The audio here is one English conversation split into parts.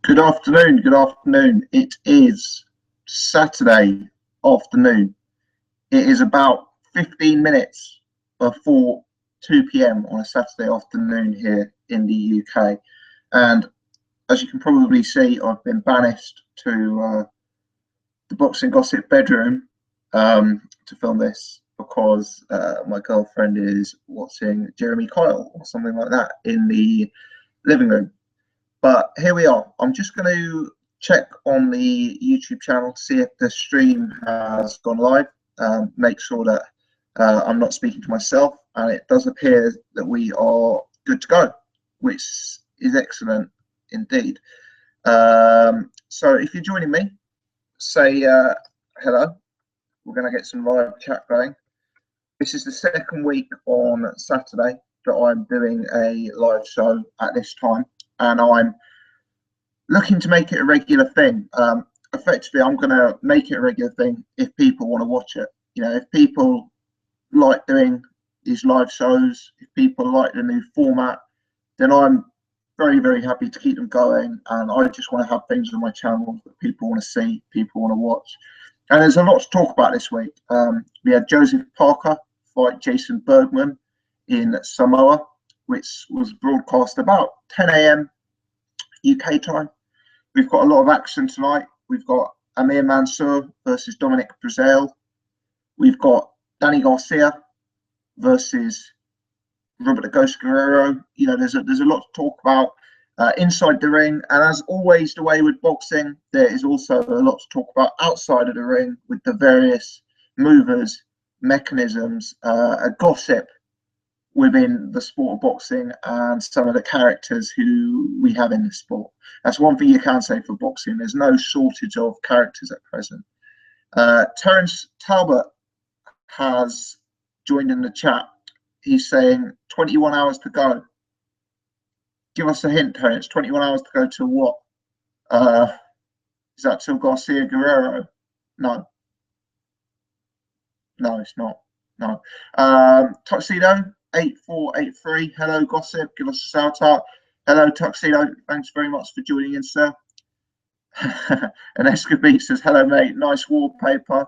Good afternoon. Good afternoon. It is Saturday afternoon. It is about 15 minutes before 2 p.m. on a Saturday afternoon here in the UK. And as you can probably see, I've been banished to the Boxing Gossip bedroom to film this because my girlfriend is watching Jeremy Kyle or something like that in the living room. But here we are. I'm just going to check on the YouTube channel to see if the stream has gone live. Make sure that I'm not speaking to myself. And it does appear that we are good to go, which is excellent indeed. So if you're joining me, say hello. We're going to get some live chat going. This is the second week on Saturday that I'm doing a live show at this time. And I'm looking to make it a regular thing. Effectively, I'm going to make it a regular thing if people want to watch it. You know, if people like doing these live shows, if people like the new format, then I'm very, very happy to keep them going. And I just want to have things on my channel that people want to see, people want to watch. And there's a lot to talk about this week. We had Joseph Parker fight Jason Bergman in Samoa, which was broadcast about 10 a.m. UK time. We've got a lot of action tonight. We've got Amir Mansour versus Dominic Breazeale. We've got Danny Garcia versus Robert the Ghost Guerrero. You know, there's a lot to talk about inside the ring. And as always, the way with boxing, there is also a lot to talk about outside of the ring with the various movers, mechanisms, gossip within the sport of boxing and some of the characters who we have in the sport. That's one thing you can say for boxing. There's no shortage of characters at present. Terence Talbot has joined in the chat. He's saying 21 hours to go. Give us a hint, Terence. 21 hours to go to what? Is that till Garcia Guerrero? No. No, it's not. No. Tuxedo 8483. Hello, Gossip. Give us a shout out. Hello, Tuxedo. Thanks very much for joining in, sir. And Escobie says, hello, mate. Nice wallpaper.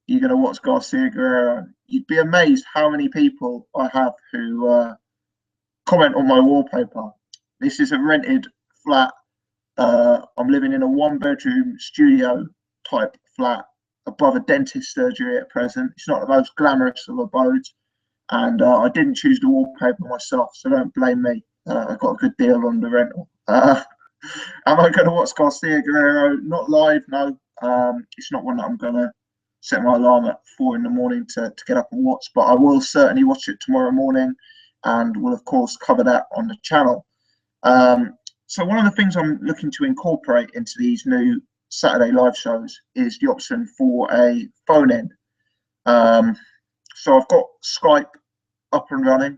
You're going to watch Garcia Guerrero. You'd be amazed how many people I have who comment on my wallpaper. This is a rented flat. I'm living in a one-bedroom studio type flat above a dentist surgery at present. It's not the most glamorous of abodes. And I didn't choose the wallpaper myself, so don't blame me. I got a good deal on the rental. Am I going to watch Garcia Guerrero? Not live, no. It's not one that I'm going to set my alarm at 4 in the morning to get up and watch, but I will certainly watch it tomorrow morning and will, of course, cover that on the channel. So one of the things I'm looking to incorporate into these new Saturday live shows is the option for a phone-in. So I've got Skype up and running.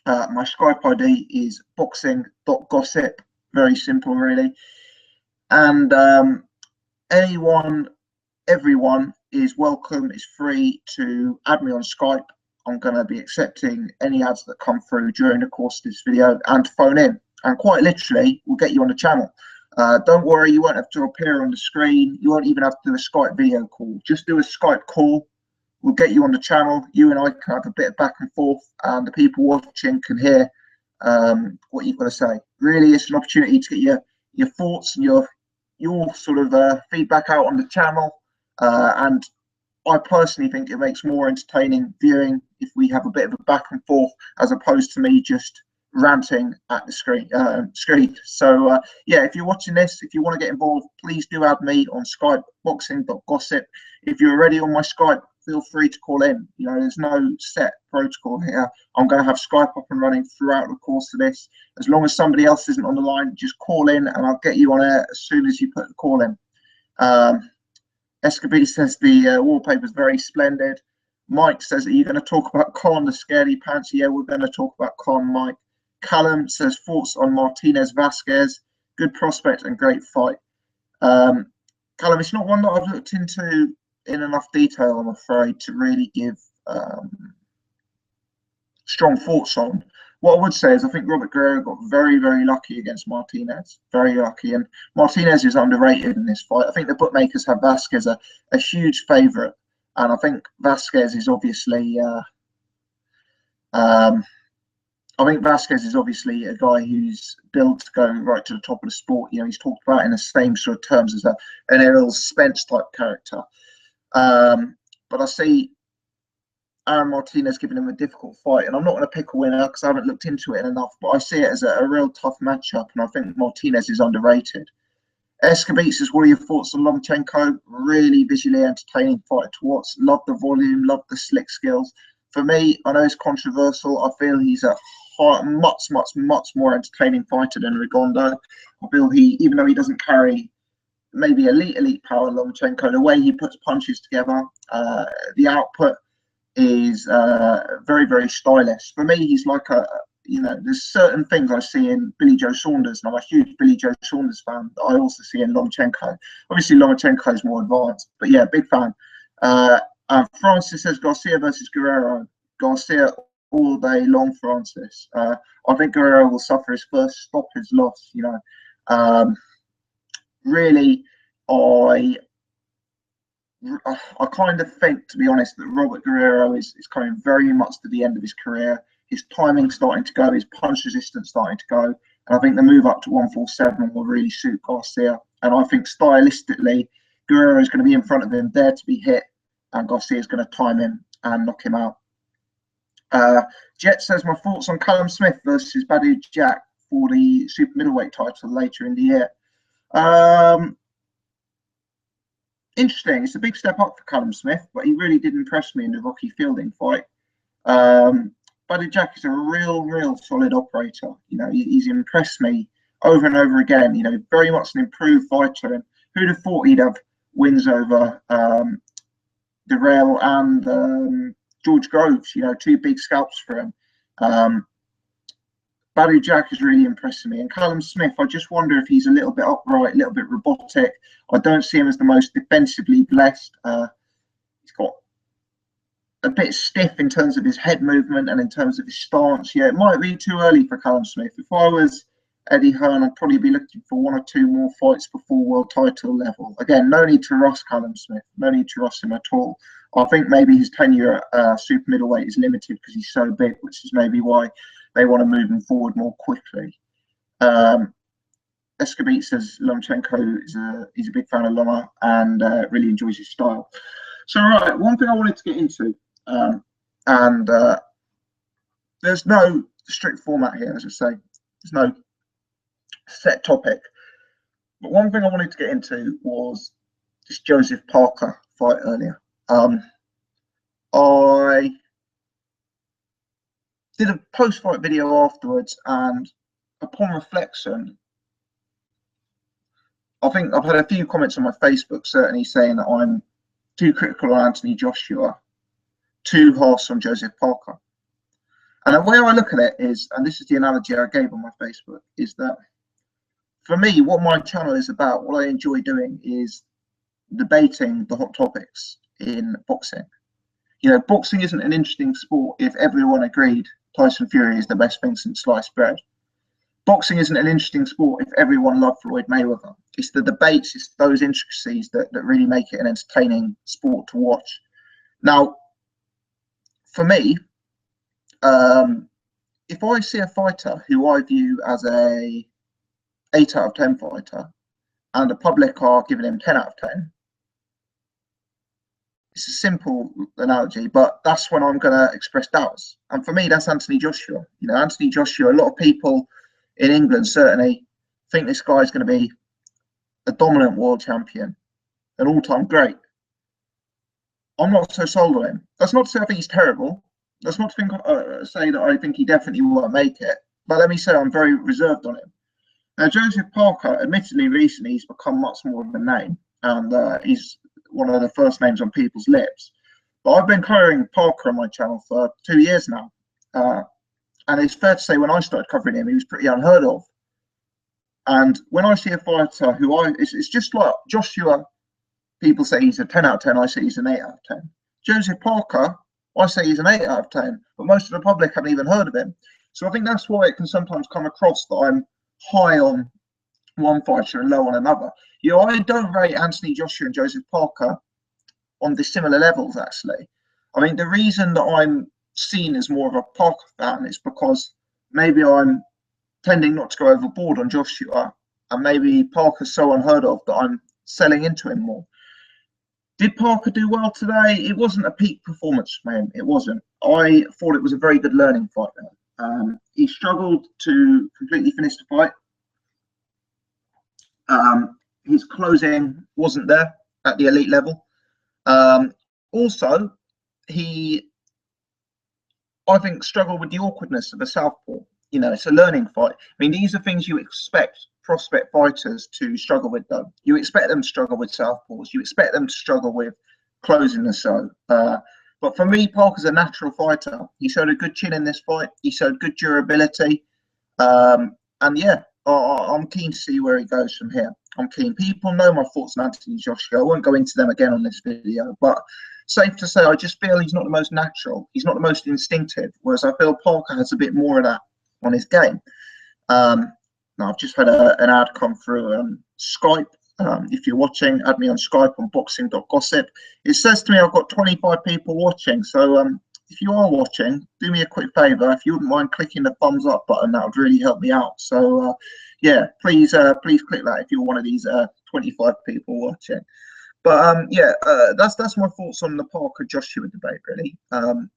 My Skype ID is boxing.gossip. Very simple, really. And everyone is welcome. It's free to add me on Skype. I'm going to be accepting any ads that come through during the course of this video and phone in. And quite literally, we'll get you on the channel. Don't worry, you won't have to appear on the screen. You won't even have to do a Skype video call. Just do a Skype call. We'll get you on the channel. You and I can have a bit of back and forth, and the people watching can hear what you've got to say. Really, it's an opportunity to get your thoughts and your sort of feedback out on the channel. And I personally think it makes more entertaining viewing if we have a bit of a back and forth as opposed to me just ranting at the screen. So yeah, if you're watching this, if you want to get involved, please do add me on Skype, boxing.gossip. If you're already on my Skype, feel free to call in. You know, there's no set protocol here. I'm going to have Skype up and running throughout the course of this. As long as somebody else isn't on the line, just call in and I'll get you on air as soon as you put the call in. Escobie says the wallpaper is very splendid. Mike says, are you going to talk about Khan, the scaredy pants? Yeah, we're going to talk about Khan, Mike. Callum says, thoughts on Martinez Vasquez. Good prospect and great fight. Callum, it's not one that I've looked into in enough detail, I'm afraid, to really give strong thoughts on. What I would say is I think Robert Guerrero got very, very lucky against Martinez. Very lucky. And Martinez is underrated in this fight. I think the bookmakers have Vasquez a huge favourite. And I think Vasquez is obviously I think Vasquez is obviously a guy who's built to go right to the top of the sport. You know, he's talked about in the same sort of terms as an Errol Spence type character. But I see Aaron Martinez giving him a difficult fight, and I'm not going to pick a winner because I haven't looked into it enough, but I see it as a real tough matchup, and I think Martinez is underrated. Escobeats, what are your thoughts on Lomachenko? Really visually entertaining fighter to watch. Love the volume, love the slick skills. For me, I know it's controversial. I feel he's a much more entertaining fighter than Rigondeaux. I feel even though he doesn't carry maybe elite power, Lomachenko, the way he puts punches together, the output is very stylish. For me, he's like there's certain things I see in Billy Joe Saunders, and I'm a huge Billy Joe Saunders fan, that I also see in Lomachenko. Obviously, Lomachenko is more advanced, but yeah, big fan. Francis says Garcia versus Guerrero. Garcia all day long, Francis. I think Guerrero will suffer his first stop, his loss. Really, I kind of think, to be honest, that Robert Guerrero is coming very much to the end of his career. His timing's starting to go, his punch resistance starting to go. And I think the move up to 147 will really suit Garcia. And I think stylistically, Guerrero is going to be in front of him, there to be hit, and Garcia is going to time him and knock him out. Jet says, my thoughts on Callum Smith versus Badou Jack for the super middleweight title later in the year. Interesting. It's a big step up for Callum Smith, but he really did impress me in the Rocky Fielding fight. Badou Jack is a real solid operator. He's impressed me over and over again. Very much an improved fighter. And who'd have thought he'd have wins over Durrell and George Groves? Two big scalps for him. Badou Jack is really impressing me. And Callum Smith, I just wonder if he's a little bit upright, a little bit robotic. I don't see him as the most defensively blessed. He's got a bit stiff in terms of his head movement and in terms of his stance. Yeah, it might be too early for Callum Smith. If I was Eddie Hearn, I'd probably be looking for one or two more fights before world title level. Again, no need to rush Callum Smith. No need to rush him at all. I think maybe his tenure at super middleweight is limited because he's so big, which is maybe why they want to move him forward more quickly. Escobeat says Lomachenko he's a big fan of Loma and really enjoys his style. So, right, one thing I wanted to get into, and there's no strict format here, as I say. There's no set topic. But one thing I wanted to get into was this Joseph Parker fight earlier. I did a post-fight video afterwards, and upon reflection, I think I've had a few comments on my Facebook certainly saying that I'm too critical on Anthony Joshua, too harsh on Joseph Parker. And the way I look at it is, and this is the analogy I gave on my Facebook, is that for me, what my channel is about, what I enjoy doing is debating the hot topics in boxing. Boxing isn't an interesting sport if everyone agreed Tyson Fury is the best thing since sliced bread. Boxing isn't an interesting sport if everyone loved Floyd Mayweather. It's the debates, it's those intricacies that really make it an entertaining sport to watch. Now, for me, if I see a fighter who I view as a 8 out of 10 fighter and the public are giving him 10 out of 10, it's a simple analogy, but that's when I'm going to express doubts. And for me, that's Anthony Joshua. Anthony Joshua, a lot of people in England certainly think this guy is going to be a dominant world champion, an all-time great. I'm not so sold on him. That's not to say I think he's terrible. That's not to say that I think he definitely won't make it. But let me say I'm very reserved on him. Now, Joseph Parker, admittedly, recently he's become much more of a name, and he's one of the first names on people's lips. But I've been covering Parker on my channel for 2 years now. And it's fair to say when I started covering him, he was pretty unheard of. And when I see a fighter who it's just like Joshua, people say he's a 10 out of 10, I say he's an 8 out of 10. Joseph Parker, I say he's an 8 out of 10, but most of the public haven't even heard of him. So I think that's why it can sometimes come across that I'm high on one fighter and low on another. You know, I don't rate Anthony Joshua and Joseph Parker on the similar levels, actually. I mean, the reason that I'm seen as more of a Parker fan is because maybe I'm tending not to go overboard on Joshua, and maybe Parker's so unheard of that I'm selling into him more. Did Parker do well today? It wasn't a peak performance for him. It wasn't. I thought it was a very good learning fight there. He struggled to completely finish the fight. His closing wasn't there at the elite level. Also, he, I think, struggled with the awkwardness of a southpaw. You know, it's a learning fight. I mean, these are things you expect prospect fighters to struggle with, though. You expect them to struggle with southpaws. You expect them to struggle with closing the show. But for me, Parker's a natural fighter. He showed a good chin in this fight. He showed good durability. And yeah, I'm keen to see where he goes from here. I'm keen. People know my thoughts on Anthony Joshua. I won't go into them again on this video, but safe to say, I just feel he's not the most natural. He's not the most instinctive, whereas I feel Parker has a bit more of that on his game. Now, I've just had an ad come through Skype. If you're watching, add me on Skype on boxing.gossip. It says to me I've got 25 people watching. So if you are watching, do me a quick favor. If you wouldn't mind clicking the thumbs up button, that would really help me out. So yeah, please click that if you're one of these 25 people watching. But yeah, that's my thoughts on the Parker Joshua debate, really. I'm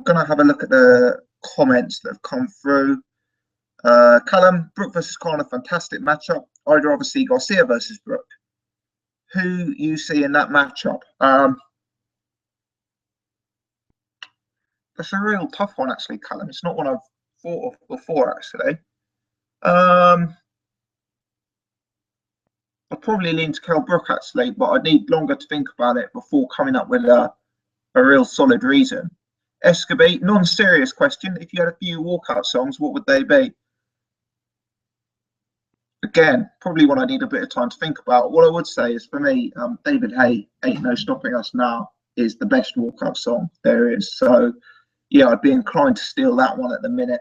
gonna have a look at the comments that have come through. Callum, Brook versus Khan, a fantastic matchup. I'd rather see Garcia versus Brook. Who you see in that matchup? That's a real tough one, actually, Callum. It's not one I've thought of before, actually. I'd probably lean to Kell Brook, actually, but I'd need longer to think about it before coming up with a real solid reason. Escobie, non-serious question. If you had a few walkout songs, what would they be? Again, probably one I need a bit of time to think about. What I would say is, for me, David Haye, Ain't No Stopping Us Now, is the best walkout song there is. So, yeah, I'd be inclined to steal that one at the minute.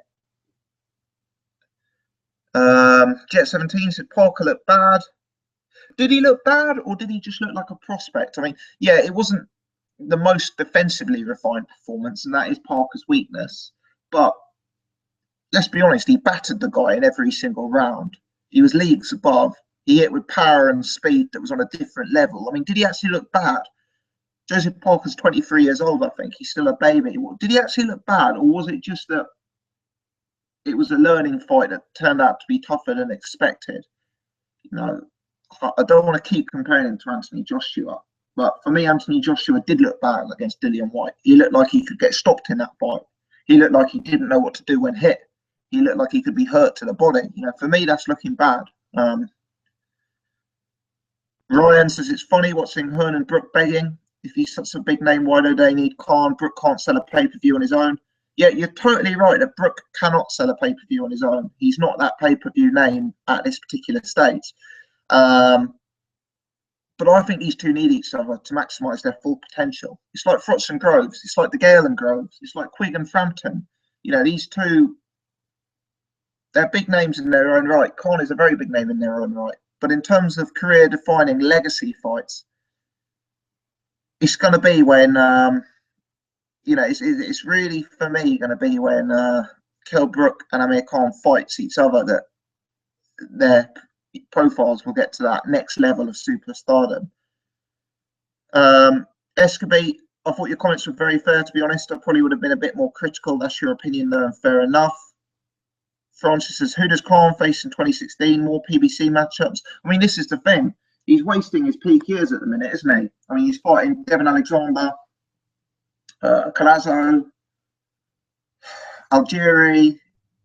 Jet 17 said Parker looked bad. Did he look bad, or did he just look like a prospect? I mean, yeah, it wasn't the most defensively refined performance, and that is Parker's weakness. But let's be honest, he battered the guy in every single round. He was leagues above. He hit with power and speed that was on a different level. I mean, did he actually look bad? Joseph Parker's 23 years old, I think. He's still a baby. Did he actually look bad, or was it just that it was a learning fight that turned out to be tougher than expected? You know, I don't want to keep comparing him to Anthony Joshua, but for me, Anthony Joshua did look bad against Dillian Whyte. He looked like he could get stopped in that fight. He looked like he didn't know what to do when hit. He looked like he could be hurt to the body. You know, for me, that's looking bad. Ryan says it's funny watching Hearn and Brook begging. If he's such a big name, why do they need Khan? Brook can't sell a pay-per-view on his own. Yeah, you're totally right that Brook cannot sell a pay-per-view on his own. He's not that pay-per-view name at this particular stage. But I think these two need each other to maximise their full potential. It's like Frotts and Groves. It's like the Gale and Groves. It's like Quigg and Frampton. You know, these two, they're big names in their own right. Khan is a very big name in their own right. But in terms of career-defining legacy fights, it's going to be when, you know, it's really, for me, going to be when Kell Brook and Amir Khan fights each other that their profiles will get to that next level of superstardom. Escobie, I thought your comments were very fair, to be honest. I probably would have been a bit more critical. That's your opinion, though, and fair enough. Francis says, who does Khan face in 2016? More PBC matchups? I mean, this is the thing. He's wasting his peak years at the minute, isn't he? I mean, he's fighting Devin Alexander, Collazo, Algieri.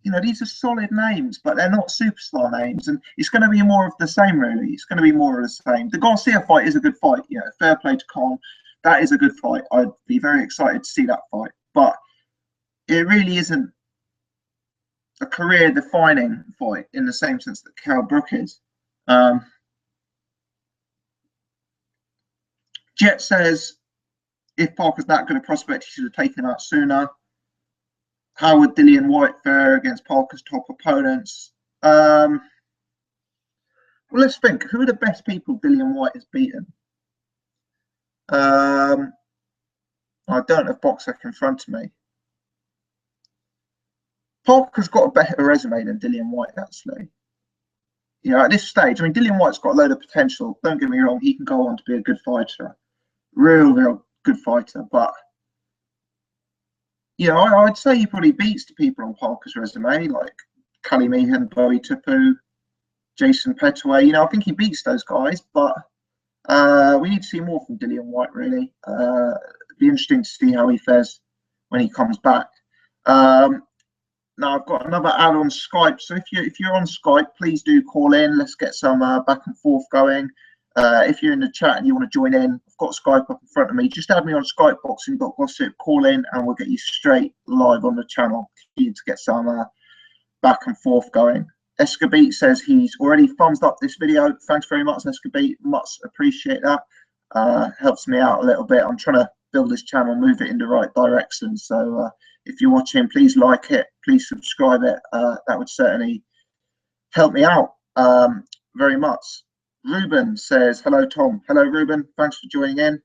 You know, these are solid names, but they're not superstar names. And it's going to be more of the same, really. It's going to be more of the same. The Garcia fight is a good fight. You know, fair play to Khan. That is a good fight. I'd be very excited to see that fight. But it really isn't a career-defining fight in the same sense that Kell Brook is. Jet says, if Parker's that good a prospect, he should have taken him out sooner. How would Dillian White fare against Parker's top opponents? Well, let's think. Who are the best people Dillian White has beaten? I don't have Boxrec in front of me. Parker's got a better resume than Dillian White, actually. You know, at this stage, I mean, Dillian White's got a load of potential. Don't get me wrong, he can go on to be a good fighter. Real good fighter. But, you know, I'd say he probably beats the people on Parker's resume, like Cali Meehan, Bowie Tupu, Jason Petway. You know, I think he beats those guys, but we need to see more from Dillian White, really. It'd be interesting to see how he fares when he comes back. Now I've got another ad on Skype, so if you're on Skype, please do call in. Let's get some back and forth going. If you're in the chat and you want to join in, I've got Skype up in front of me. Just add me on Skype, boxing.gossip, call in, and we'll get you straight live on the channel to get some back and forth going. Escobeat says he's already thumbs up this video. Thanks very much, Escobeat. Much appreciate that. Helps me out a little bit. I'm trying to build this channel, move it in the right direction. So if you're watching, please like it, please subscribe it. That would certainly help me out very much. Ruben says, hello, Tom. Hello, Ruben. Thanks for joining in.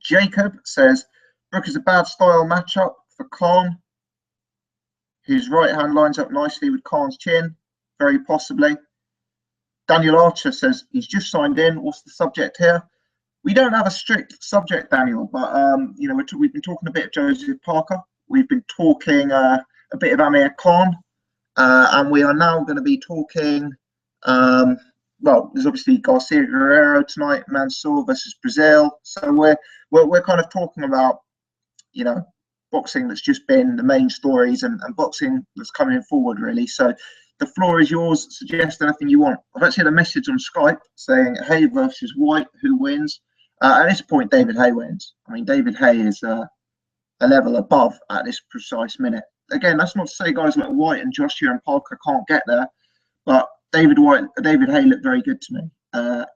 Jacob says, Brook is a bad style matchup for Khan. His right hand lines up nicely with Khan's chin, very possibly. Daniel Archer says, he's just signed in. What's the subject here? We don't have a strict subject, Daniel, but you know, we've been talking a bit of Joseph Parker. We've been talking a bit of Amir Khan, and we are now going to be talking. Well, there's obviously Garcia Guerrero tonight, Mansour versus Brazil. So we're kind of talking about, you know, boxing that's just been the main stories and boxing that's coming forward, really. So the floor is yours. Suggest anything you want. I've actually had a message on Skype saying Hay versus White, who wins? At this point, David Hay wins. I mean, David Hay is a level above at this precise minute. Again, that's not to say guys like White and Joshua and Parker can't get there, but David Hay looked very good to me,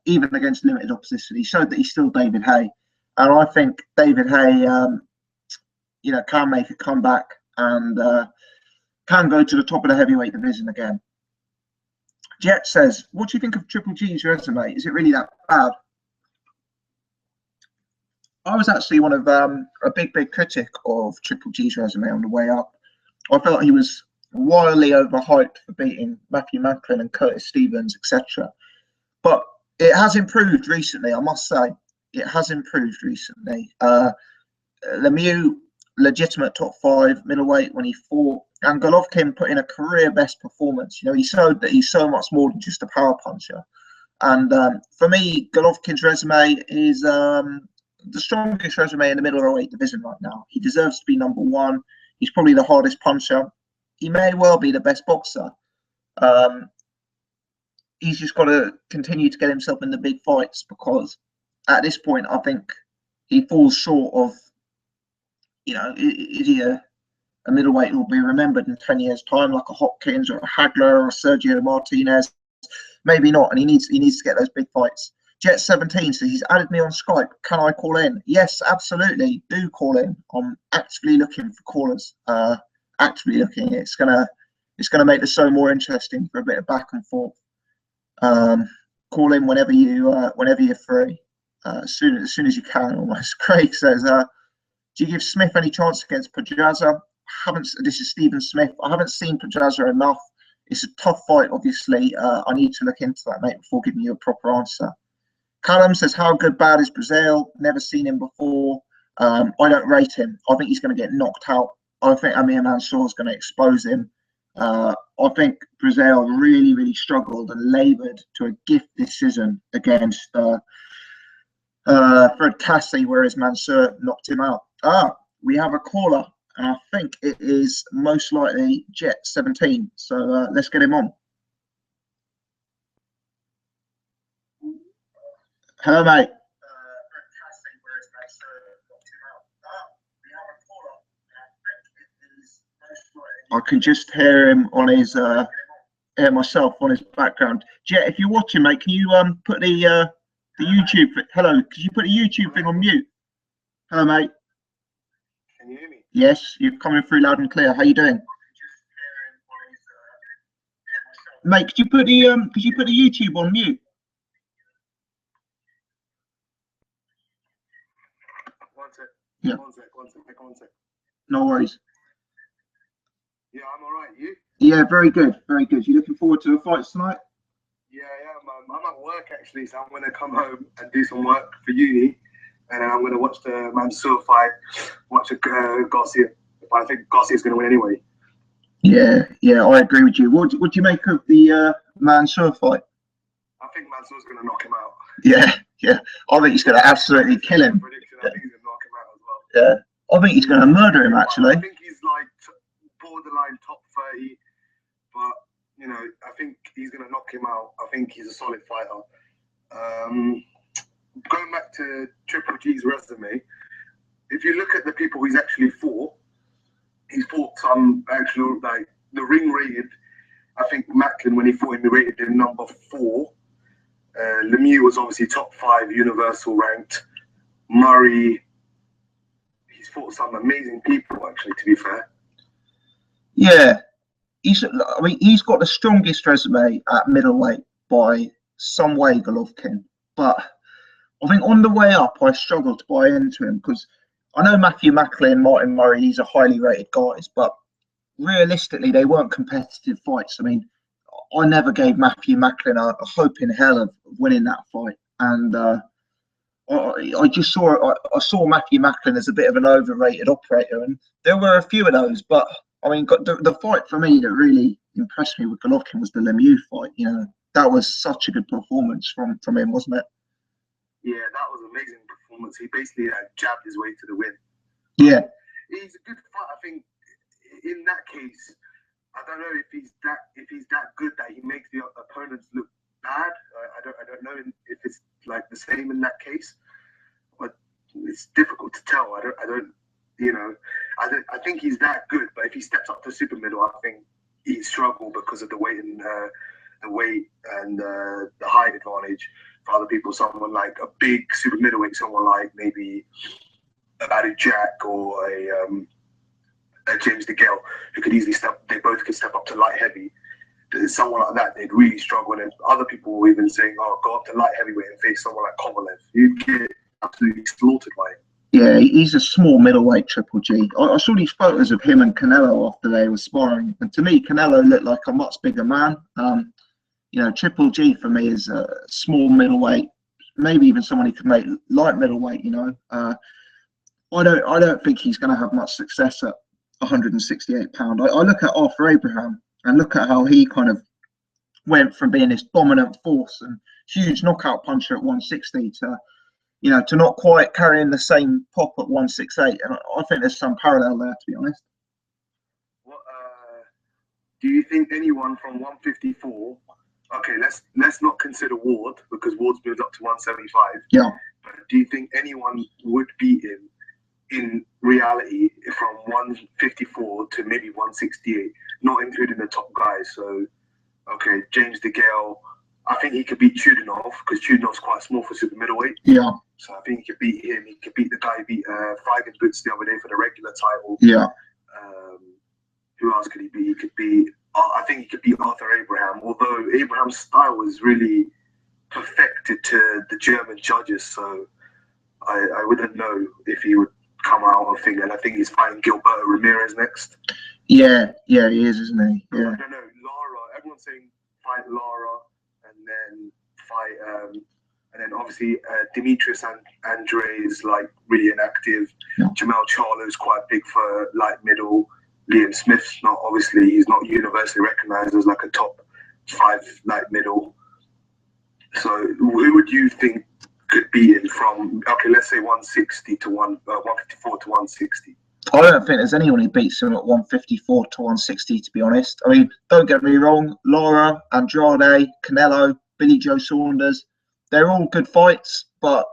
even against limited opposition. He showed that he's still David Hay, and I think David Hay, you know, can make a comeback and can go to the top of the heavyweight division again. Jet says, what do you think of Triple G's resume? Is it really that bad? I was actually one of a big critic of Triple G's resume on the way up. I felt he was wildly overhyped for beating Matthew Macklin and Curtis Stevens, etc. But it has improved recently, I must say. It has improved recently. Lemieux, legitimate top 5 middleweight when he fought, and Golovkin put in a career best performance. You know, he showed that he's so much more than just a power puncher. And for me, Golovkin's resume is the strongest resume in the middleweight division right now. He deserves to be number 1. He's probably the hardest puncher. He may well be the best boxer. He's just got to continue to get himself in the big fights, because at this point, I think he falls short of, you know, is he a middleweight who will be remembered in 10 years' time, like a Hopkins or a Hagler or a Sergio Martinez? Maybe not, and he needs to get those big fights. Jet17 says he's added me on Skype. Can I call in? Yes, absolutely. Do call in. I'm actively looking for callers. Actively looking. It's gonna make the show more interesting for a bit of back and forth. Call in whenever you're free. As soon as you can. Almost. Craig says, do you give Smith any chance against Pedraza? This is Stephen Smith. I haven't seen Pedraza enough. It's a tough fight, obviously. I need to look into that, mate, before giving you a proper answer. Callum says, how good, bad is Brazil? Never seen him before. I don't rate him. I think he's going to get knocked out. I think Amir Mansour is going to expose him. I think Brazil really struggled and laboured to a gift decision against Fred Cassie, whereas Mansour knocked him out. We have a caller, and I think it is most likely Jet17. So let's get him on. Hello, mate. I can just hear him on his hear myself on his background. Jet, if you're watching, mate, can you put the YouTube? Hello, could you put the YouTube thing on mute? Hello, mate. Can you hear me? Yes, you're coming through loud and clear. How you doing? Mate, could you put the YouTube on mute? One sec. Yeah. One sec. No worries. Yeah, I'm all right. You? Yeah, very good, very good. You looking forward to the fights tonight? Yeah, man. I'm at work actually, so I'm gonna come home and do some work for uni, and then I'm gonna watch the Mansour fight, watch Garcia. I think Garcia's gonna win anyway. Yeah, yeah, I agree with you. What do you make of the Mansour fight? I think Mansour's gonna knock him out. Yeah, yeah. I think he's going to absolutely kill him. Prediction. I think he's gonna knock him out as well. Yeah, I think he's going to murder him actually. I think he's like borderline top 30, but you know, I think he's gonna knock him out. I think he's a solid fighter. Going back to Triple G's resume, if you look at the people he's actually fought, he's fought some actual, like, the ring rated, I think Macklin, when he fought him, he rated him number 4. Lemieux was obviously top 5 universal ranked. Murray, he's fought some amazing people, actually, to be fair. Yeah, I mean, he's got the strongest resume at middleweight by some way, Golovkin. But I think on the way up, I struggled to buy into him because I know Matthew Macklin, Martin Murray, these are highly rated guys, but realistically, they weren't competitive fights. I mean, I never gave Matthew Macklin a hope in hell of winning that fight, and I just I saw Matthew Macklin as a bit of an overrated operator, and there were a few of those. But I mean, the fight for me that really impressed me with Golovkin was the Lemieux fight. You know, that was such a good performance from him, wasn't it? Yeah, that was an amazing performance. He basically jabbed his way to the win. Yeah, he's a good fight. I think in that case, I don't know if he's that good that he makes the opponents look bad. I don't know if it's like the same in that case, but it's difficult to tell. I don't you know, I think he's that good, but if he steps up to super middle, I think he'd struggle because of the weight and the height advantage for other people. Someone like a big super middleweight, someone like maybe a Badou Jack or a James DeGale, who could easily they both could step up to light heavy. Someone like that, they'd really struggle. And other people were even saying, "Oh, go up to light heavyweight and face someone like Kovalev." You'd get absolutely slaughtered by him. Yeah, he's a small middleweight Triple G. I saw these photos of him and Canelo after they were sparring, and to me, Canelo looked like a much bigger man. You know, Triple G for me is a small middleweight, maybe even someone who could make light middleweight. You know, I don't think he's going to have much success at 168 pound. I look at Arthur Abraham and look at how he kind of went from being this dominant force and huge knockout puncher at 160 to, you know, to not quite carrying the same pop at 168. And I think there's some parallel there, to be honest. What do you think anyone from 154? Okay, let's not consider Ward because Ward's moved up to 175. Yeah. But do you think anyone would beat him in reality from 154 to maybe 168, not including the top guys? So, okay, James DeGale, I think he could beat Chudinov because Chudinov's quite small for super middleweight. Yeah. So I think he could beat him. He could beat the guy who beat Feigenbutz the other day for the regular title. Yeah. Who else could he beat? He could beat. I think he could beat Arthur Abraham. Although Abraham's style was really perfected to the German judges, so I wouldn't know if he would come out of thing. And I think he's fighting Gilberto Ramirez next. Yeah, yeah, he is, isn't he? Yeah. I don't know. Lara. Everyone's saying fight Lara and then fight. And then obviously Demetrius Andre is like really inactive. Yeah. Jamel Charlo's quite big for light middle. Liam Smith's not, obviously he's not universally recognized as like a top 5 light middle. So who would you think could beat him from, okay, let's say 160 to 154 to 160? I don't think there's anyone who beats him at 154 to 160, to be honest. I mean, don't get me wrong, Lara, Andrade, Canelo, Billy Joe Saunders, they're all good fights, but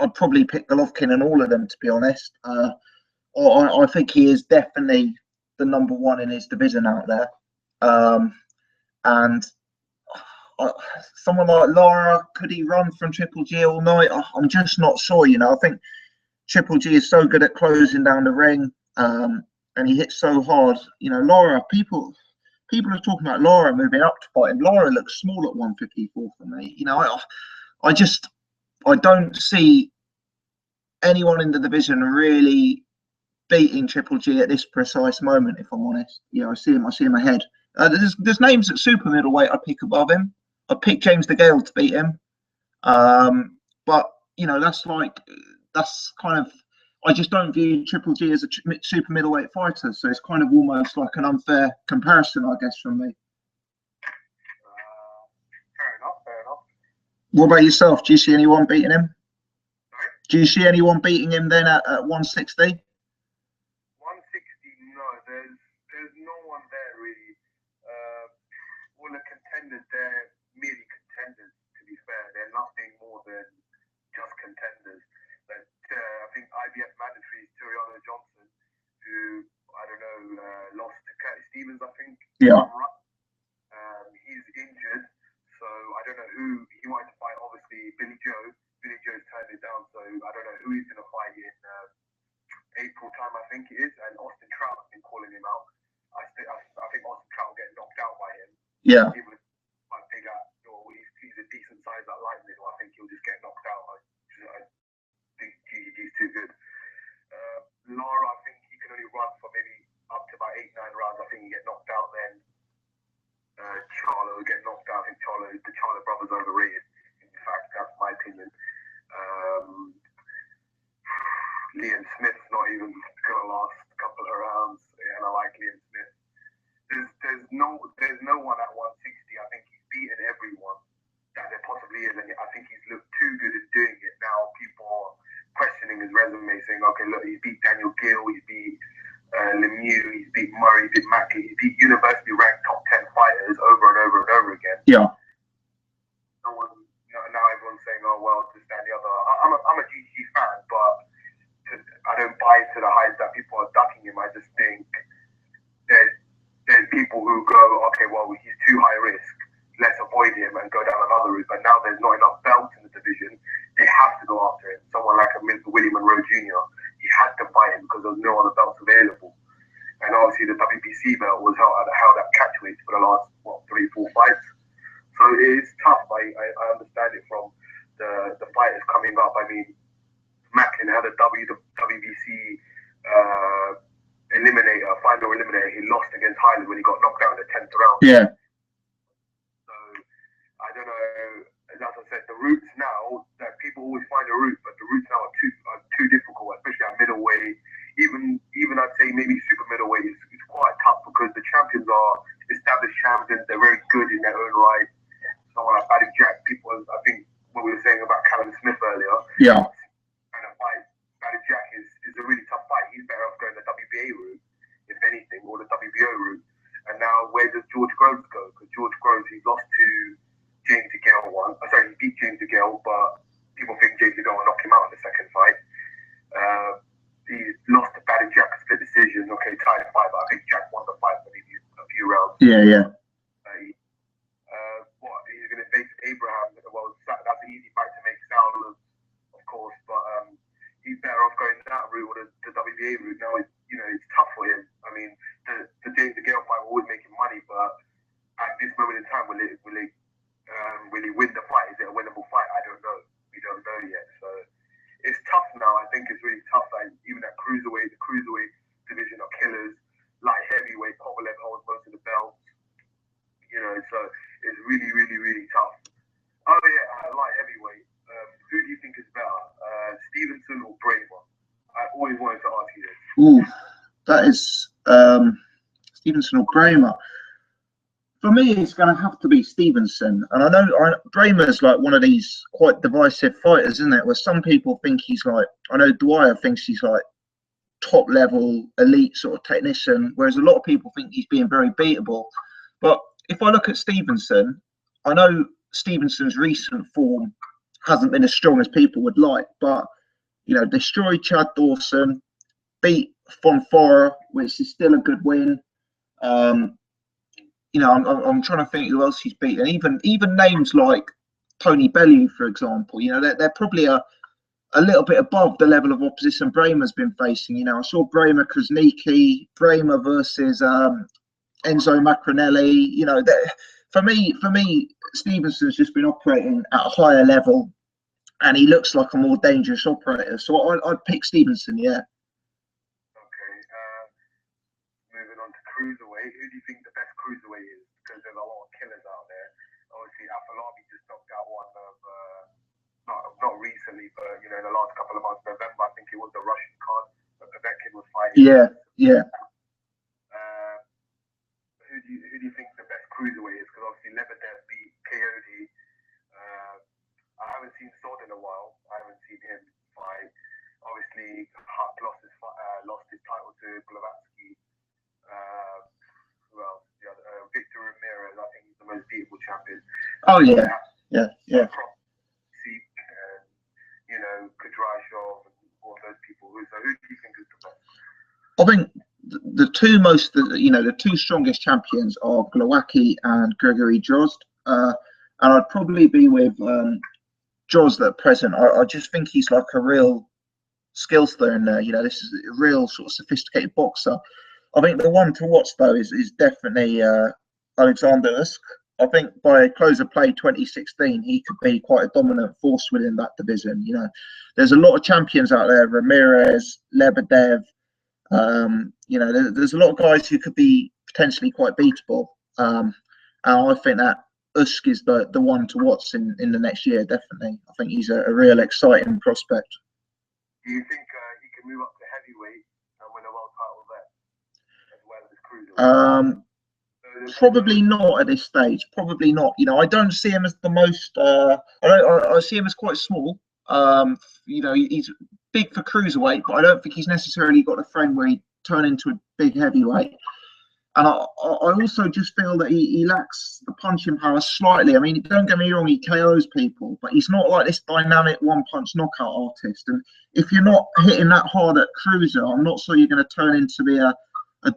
I'd probably pick Golovkin in all of them, to be honest. I think he is definitely the number one in his division out there. And someone like Lara, could he run from Triple G all night? I'm just not sure, you know. I think Triple G is so good at closing down the ring. and he hits so hard. You know, Lara, people are talking about Lara moving up to fight him. Lara looks small at 154 for me. You know, I don't see anyone in the division really beating Triple G at this precise moment. If I'm honest, you know, I see him ahead. There's names at super middleweight I'd pick above him. I'd pick James DeGale to beat him. But you know, that's kind of, I just don't view Triple G as a super middleweight fighter, so it's kind of almost like an unfair comparison, I guess, from me. Fair enough. What about yourself? Do you see anyone beating him? Sorry? Do you see anyone beating him then at 160? 160, no. There's no one there really. All the contenders there, merely contenders. To be fair, they're nothing more than just contenders. But I think IBF mandatory is Turiano Johnson, who I don't know lost to Curtis Stevens. I think. Yeah. He's injured, so I don't know who he wanted to fight. Obviously, Billy Joe. Billy Joe's turned it down, so I don't know who he's going to fight in April time. I think it is, and Austin Trout's been calling him out. I think Austin Trout will get knocked out by him. Yeah. He was quite big he's a decent size at light middle. I think he'll just get knocked out. I think GGG's too good. Lara, I think he can only run for maybe up to about 8-9 rounds. I think he get knocked out then. Charlo will get knocked out. I think the Charlo brothers are overrated. In fact, that's my opinion. Liam Smith's not even going to last a couple of rounds, and I like Liam Smith. There's no one at 160. I think he's beaten everyone that there possibly is, and I think he's looked too good at doing it. Now people are questioning his resume, saying, okay, look, he's beat Daniel Gill, he's beat Lemieux, he's beat Murray, he's beat Mackie, he's beat university ranked top 10 fighters over and over and over again. Yeah. Now everyone's saying, oh well, this, that, and the other. I'm a GGG fan, but I don't buy into the hype that people are ducking him. I just think there's people who go, okay, well, he's too high risk, let's avoid him and go down another route. But now there's not enough belts in the division. They have to go after him. Someone like a Mr. Willie Monroe Jr., he had to fight him because there was no other belts available. And obviously the WBC belt was held at catchweight for the last, 3-4 fights. So it is tough. I understand it from the fighters coming up. I mean, Macklin had a WBC final eliminator. He lost against Highland when he got knocked out in the 10th round. Yeah. So I don't know. As I said, the routes now, that people always find a route, but the routes now are too difficult, especially at middleweight. Even I'd say maybe super middleweight is quite tough because the champions are established champions. They're very good in their own right. Someone like Paddy Jack, I think what we were saying about Callum Smith earlier. Yeah. And a fight, Paddy Jack is a really tough fight. He's better off going the WBA route, if anything, or the WBO route. And now where does George Groves go? Because George Groves, he lost to James DeGale he beat James DeGale, but people think James DeGale will knock him out in the second fight. He lost to Paddy Jack, split decision. Okay, tied fight, but I think Jack won the fight for maybe a few rounds. Yeah. He's going to face Abraham. Well, that's an easy fight to make sound, of course, but he's better off going that route or the WBA route. Now, it's tough for him. I mean, the James DeGale fight will always make him money, but at this moment in time, will he win the fight? Is it a winnable fight? I don't know. We don't know yet. So it's tough now. I think it's really tough. Like, even at cruiserweight, the cruiserweight division are killers. Light heavyweight, Kovalev holds most of the belts. So it's really, really, really tough. Oh yeah, light heavyweight. Who do you think is better, Stevenson or Braver? I always wanted to ask you this. Ooh, that is Stevenson or Braver. For me, it's going to have to be Stevenson. And I know Bramer's like one of these quite divisive fighters, isn't it? Where some people think he's like, I know Dwyer thinks he's like top level, elite sort of technician, whereas a lot of people think he's being very beatable. But if I look at Stevenson, I know Stevenson's recent form hasn't been as strong as people would like, but, destroyed Chad Dawson, beat Fonfora, which is still a good win. I'm trying to think who else he's beaten. Even names like Tony Bellew, for example, they're probably a a little bit above the level of opposition Bremer's been facing. You know, I saw Bremer Krasniqi, Bremer versus Enzo Macronelli. You know, for me, Stevenson's just been operating at a higher level, and he looks like a more dangerous operator. So I'd pick Stevenson. Yeah. Okay. Moving on to cruiserweight. Who do you think the best cruiserweight is? Because there's a lot of killers out there. Obviously, Afolabi just knocked out one of, not recently, but you know, in the last couple of months, November, I think it was the Russian card that the kid was fighting. Yeah, yeah. Who do you think the best cruiserweight is? Because obviously Lebedev beat KOD. I haven't seen Sword in a while. I haven't seen him fight. Obviously, Huck lost his title to Blavatsky. Who else? The other, Victor Ramirez. I think he's the most beatable champion. Oh yeah, yeah. And, you know, Kudrashov and all those people. So who do you think is the best? I think the two strongest champions are Glowacki and Gregory Drozd. And I'd probably be with Drozd at present. I just think he's like a real skillster in there. You know, this is a real sort of sophisticated boxer. I think the one to watch though is definitely Alexander Usyk. I think by close of play 2016, he could be quite a dominant force within that division. You know, there's a lot of champions out there: Ramirez, Lebedev. You know, there's a lot of guys who could be potentially quite beatable. And I think that Usyk is the one to watch in the next year. Definitely, I think he's a real exciting prospect. Do you think he can move up to heavyweight and win a world title there, as well as cruiserweight? Probably not at this stage. Probably not. You know, I don't see him as the most. I see him as quite small. You know, he's big for cruiserweight, but I don't think he's necessarily got a frame where he turn into a big heavyweight. And I also just feel that he lacks the punching power slightly. I mean, don't get me wrong, he KOs people, but he's not like this dynamic one-punch knockout artist. And if you're not hitting that hard at cruiser, I'm not sure you're going to turn into be a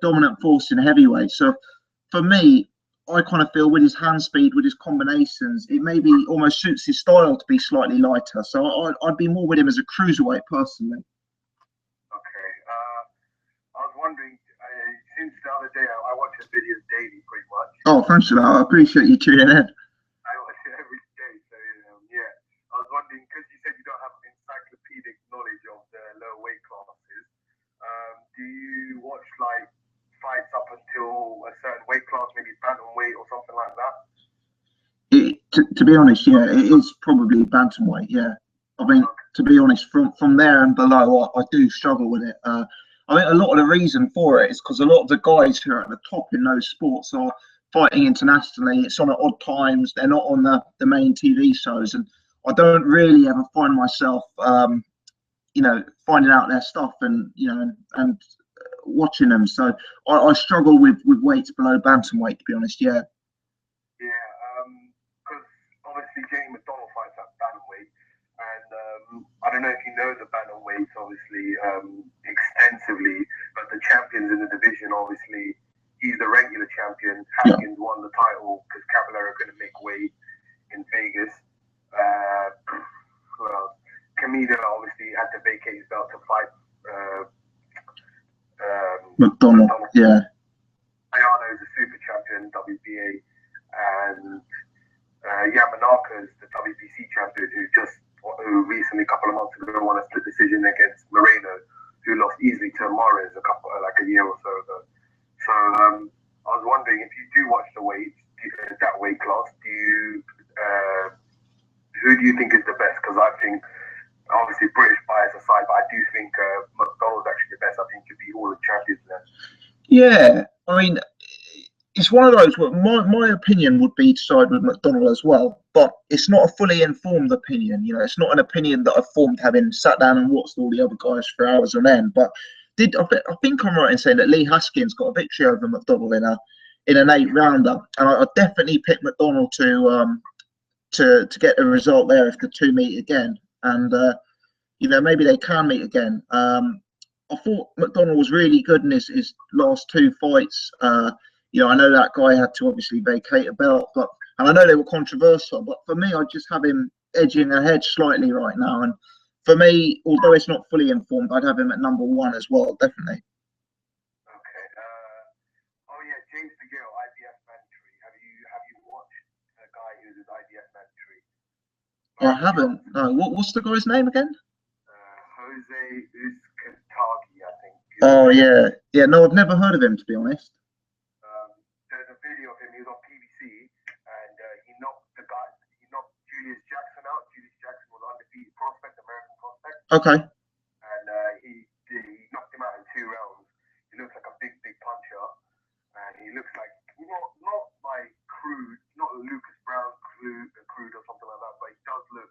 dominant force in heavyweight. So for me, I kind of feel with his hand speed, with his combinations, it maybe almost suits his style to be slightly lighter. So I'd be more with him as a cruiserweight personally. Okay. I was wondering, since the other day, I watch his videos daily pretty much. Oh, thanks for that. I appreciate you tuning in. I watch it every day. So, yeah. I was wondering, because you said you don't have encyclopedic knowledge of the lower weight classes, do you watch, like, fights up until a certain weight class, maybe bantamweight or something like that? To be honest, yeah, it is probably bantamweight. Yeah, I mean, to be honest, from there and below, I do struggle with it. I think a lot of the reason for it is because a lot of the guys who are at the top in those sports are fighting internationally. It's on at odd times. They're not on the main TV shows, and I don't really ever find myself, you know, finding out their stuff and watching them. So I struggle with weights below bantamweight, to be honest. Yeah. Yeah, because obviously Jamie McDonald fights at bantamweight, and I don't know if you know the bantamweights obviously extensively, but the champions in the division, obviously, he's the regular champion. Haskins won the title because Caballero couldn't make weight in Vegas. Well, Camino obviously had to vacate his belt to fight McDonald, yeah. Ayano is a super champion, WBA, and Yamanaka is the WBC champion who recently, a couple of months ago, won a split decision against Moreno, who lost easily to Morris a year or so ago. So I was wondering, if you do watch the weights, that weight class, who do you think is the best? Because I think, obviously, British bias aside, but I do think McDonald's actually the best. I think to beat all the champions there. Yeah, I mean, it's one of those where my opinion would be to side with McDonald as well, but it's not a fully informed opinion. You know, it's not an opinion that I've formed having sat down and watched all the other guys for hours on end. But I think I'm right in saying that Lee Haskins got a victory over McDonald in an 8-rounder, and I definitely picked McDonald to get a result there if the two meet again. And you know, maybe they can meet again. I thought McDonald was really good in his last two fights. You know, I know that guy had to obviously vacate a belt, and I know they were controversial, but for me, I just have him edging ahead slightly right now. And for me, although it's not fully informed, I'd have him at number one as well, definitely. Okay. Oh yeah, James DeGale, IBF mandatory. Have you watched the guy who's his IBF mandatory? I haven't. No. What's the guy's name again? Jose Uzcategui, I think. Oh yeah, yeah. No, I've never heard of him, to be honest. There's a video of him. He was on PBC, and he knocked Julius Jackson out. Julius Jackson was an undefeated prospect, American prospect. Okay. And he knocked him out in 2 rounds. He looks like a big puncher, and he looks like not like crude, not Lucas Brown crude or something like that, but he does look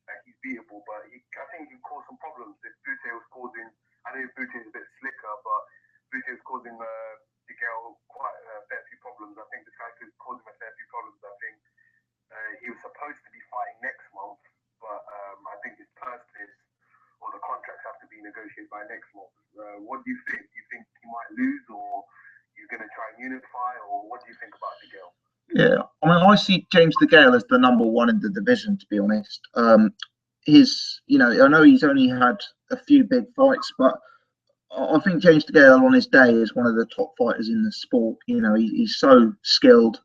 like he's beatable. But I think he caused some problems. If Butte was causing, I know Butte is a bit slicker, but Butte was causing DeGale quite a fair few problems. I think this guy could cause him a fair few problems. I think he was supposed to be fighting next month, but I think his purse or the contracts have to be negotiated by next month. What do you think? Do you think he might lose, or he's going to try and unify, or what do you think about DeGale? Yeah, I mean, I see James DeGale as the number one in the division, to be honest. I know he's only had a few big fights, but I think James DeGale on his day is one of the top fighters in the sport. He's so skilled.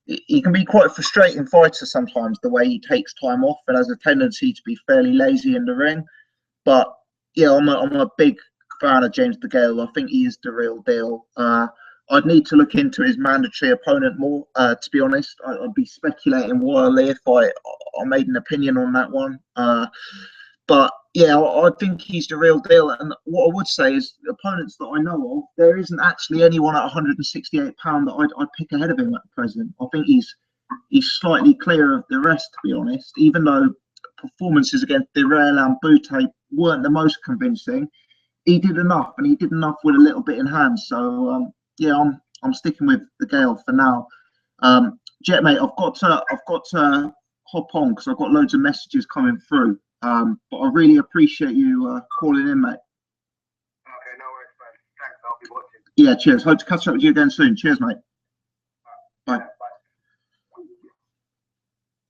He can be quite a frustrating fighter sometimes, the way he takes time off and has a tendency to be fairly lazy in the ring. But yeah, I'm a big fan of James DeGale. I think he is the real deal. I'd need to look into his mandatory opponent more. To be honest, I'd be speculating wildly if I made an opinion on that one. But yeah, I think he's the real deal. And what I would say is, the opponents that I know of, there isn't actually anyone at 168 pound that I'd pick ahead of him at present. I think he's slightly clear of the rest, to be honest. Even though performances against Dirrell and Butte weren't the most convincing, he did enough, and he did enough with a little bit in hand. So yeah, I'm sticking with DeGale for now. Jet mate, I've got to hop on because I've got loads of messages coming through. But I really appreciate you calling in, mate. Okay, no worries, man. Thanks, I'll be watching. Yeah, cheers. Hope to catch up with you again soon. Cheers, mate. Bye. Bye.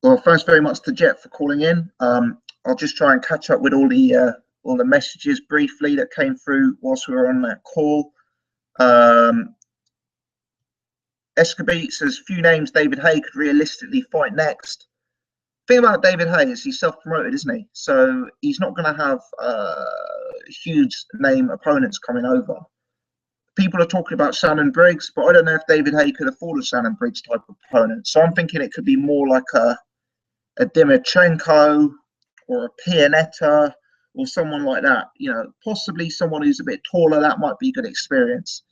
Well, thanks very much to Jet for calling in. I'll just try and catch up with all the messages briefly that came through whilst we were on that call. Escobite says, few names David Haye could realistically fight next. The thing about David Haye is he's self-promoted, isn't he? So he's not going to have huge name opponents coming over. People are talking about Shannon Briggs, but I don't know if David Haye could afford a Shannon Briggs type of opponent. So I'm thinking it could be more like a Dimitrenko or a Pianetta or someone like that. Possibly someone who's a bit taller. That might be a good experience.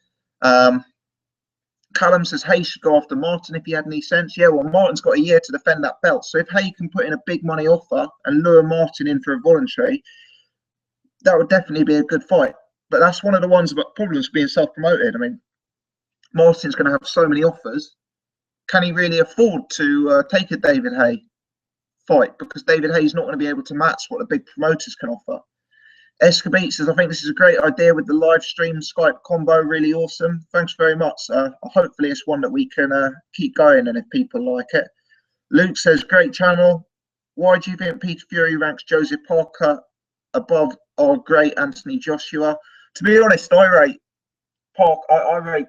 Callum says Haye should go after Martin if he had any sense. Yeah, well, Martin's got a year to defend that belt. So if Haye can put in a big money offer and lure Martin in for a voluntary, that would definitely be a good fight. But that's one of the ones about problems being self-promoted. I mean, Martin's going to have so many offers. Can he really afford to take a David Haye fight? Because David Haye's not going to be able to match what the big promoters can offer. Escobite says, I think this is a great idea with the live stream Skype combo. Really awesome. Thanks very much. Hopefully it's one that we can keep going, and if people like it. Luke says, great channel. Why do you think Peter Fury ranks Joseph Parker above our great Anthony Joshua? To be honest, I rate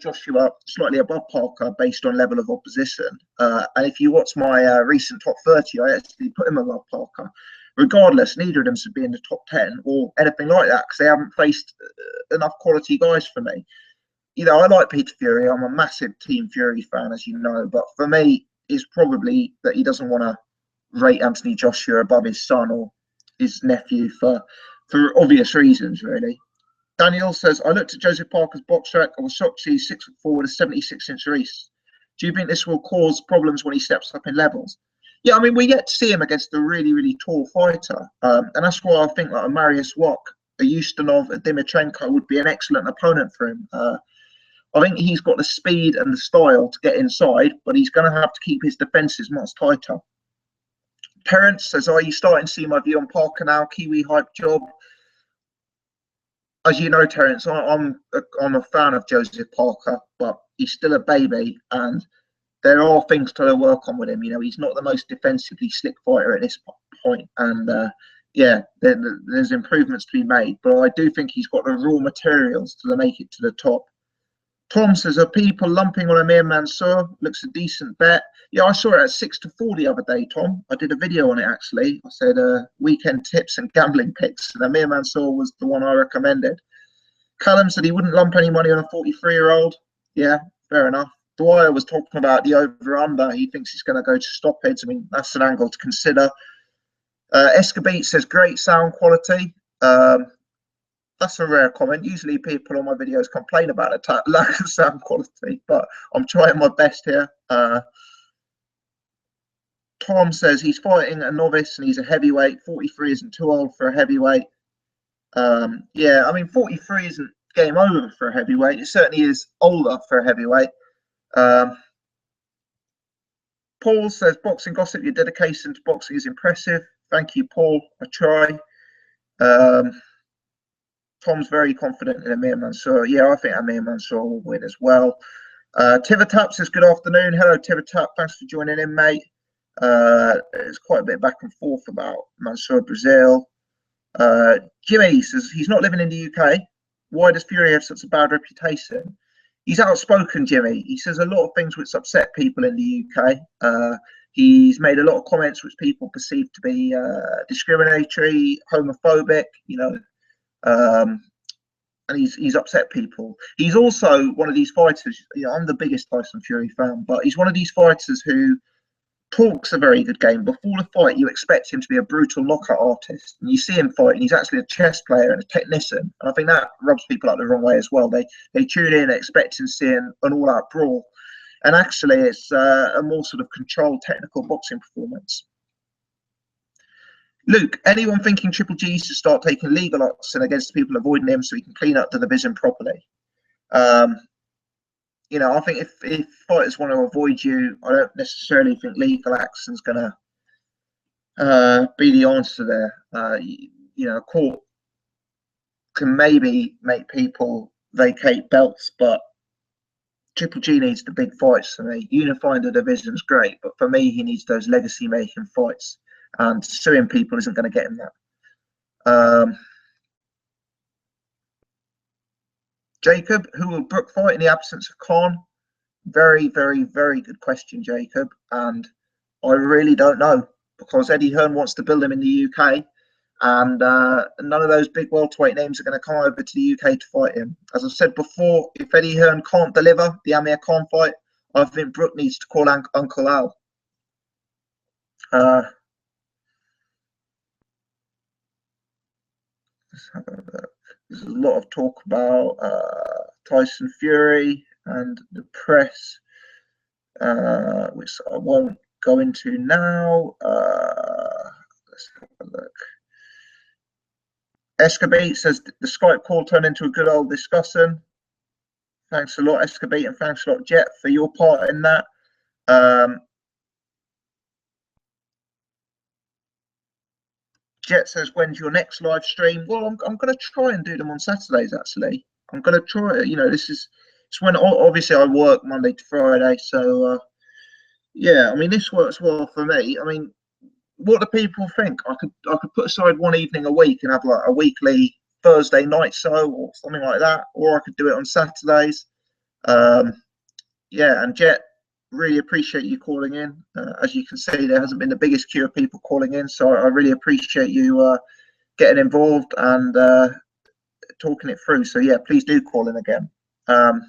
Joshua slightly above Parker based on level of opposition. And if you watch my recent top 30, I actually put him above Parker. Regardless, neither of them should be in the top 10 or anything like that because they haven't faced enough quality guys for me. I like Peter Fury. I'm a massive Team Fury fan, as you know. But for me, it's probably that he doesn't want to rate Anthony Joshua above his son or his nephew for obvious reasons, really. Daniel says, I looked at Joseph Parker's box track. I was shocked to see 6'4" with a 76-inch wrist. Do you think this will cause problems when he steps up in levels? Yeah, I mean, we get to see him against a really, really tall fighter. And that's why I think like a Mariusz Wach, a Ustinov, a Dimitrenko would be an excellent opponent for him. I think he's got the speed and the style to get inside, but he's going to have to keep his defences much tighter. Terence says, are you starting to see my view on Parker now? Kiwi hype job. As you know, Terence, I'm a fan of Joseph Parker, but he's still a baby, and there are things to work on with him. He's not the most defensively slick fighter at this point, and yeah, there's improvements to be made, but I do think he's got the raw materials to make it to the top. Tom says, are people lumping on Amir Mansour? Looks a decent bet. Yeah, I saw it at 6-4 the other day, Tom. I did a video on it, actually. I said weekend tips and gambling picks, and Amir Mansour was the one I recommended. Callum said he wouldn't lump any money on a 43-year-old. Yeah, fair enough. Dwyer was talking about the over-under. He thinks he's going to go to stoppage. I mean, that's an angle to consider. Escabete says, great sound quality. That's a rare comment. Usually people on my videos complain about the lack of sound quality, but I'm trying my best here. Tom says he's fighting a novice and he's a heavyweight. 43 isn't too old for a heavyweight. Yeah, I mean, 43 isn't game over for a heavyweight. It certainly is older for a heavyweight. Paul says, boxing gossip, your dedication to boxing is impressive. Thank you, Paul. I try. Tom's very confident in Amir Mansour. Yeah, I think Amir Mansour will win as well. Tivatap says, good afternoon. Hello, Tivatap. Thanks for joining in, mate. There's quite a bit back and forth about Mansour Brazil. Jimmy says, he's not living in the UK. Why does Fury have such a bad reputation? He's outspoken, Jimmy. He says a lot of things which upset people in the UK. He's made a lot of comments which people perceive to be discriminatory, homophobic, you know, and he's upset people. He's also one of these fighters. You know, I'm the biggest Tyson Fury fan, but he's one of these fighters who talks a very good game. Before the fight, you expect him to be a brutal knockout artist, and you see him fighting. He's actually a chess player and a technician, and I think that rubs people up the wrong way as well. They tune in expecting to see an all-out brawl, and actually, it's a more sort of controlled technical boxing performance. Luke, anyone thinking Triple G should start taking legal action against people avoiding him so he can clean up the division properly? You know, I think if fighters want to avoid you, I don't necessarily think legal action is going to be the answer there. You know, a court can maybe make people vacate belts, but Triple G needs the big fights for me. Unifying the division is great, but for me, he needs those legacy-making fights. And suing people isn't going to get him that. Jacob, who will Brook fight in the absence of Khan? Very, very, very good question, Jacob. And I really don't know, because Eddie Hearn wants to build him in the UK, and none of those big welterweight names are going to come over to the UK to fight him. As I said before, if Eddie Hearn can't deliver the Amir Khan fight, I think Brook needs to call Uncle Al. Let's have a look. There's a lot of talk about Tyson Fury and the press, which I won't go into now. Let's have a look. Escabete says the Skype call turned into a good old discussion. Thanks a lot, Escabete, and thanks a lot, Jet, for your part in that. Jet says, when's your next live stream? Well, I'm going to try and do them on Saturdays, actually. I'm going to try, you know, it's when obviously I work Monday to Friday. So, yeah, I mean, this works well for me. I mean, what do people think? I could put aside one evening a week and have like a weekly Thursday night show or something like that, or I could do it on Saturdays. Yeah, and Jet, really appreciate you calling in. As you can see, there hasn't been the biggest queue of people calling in, so I really appreciate you getting involved and talking it through. So yeah, please do call in again. Let's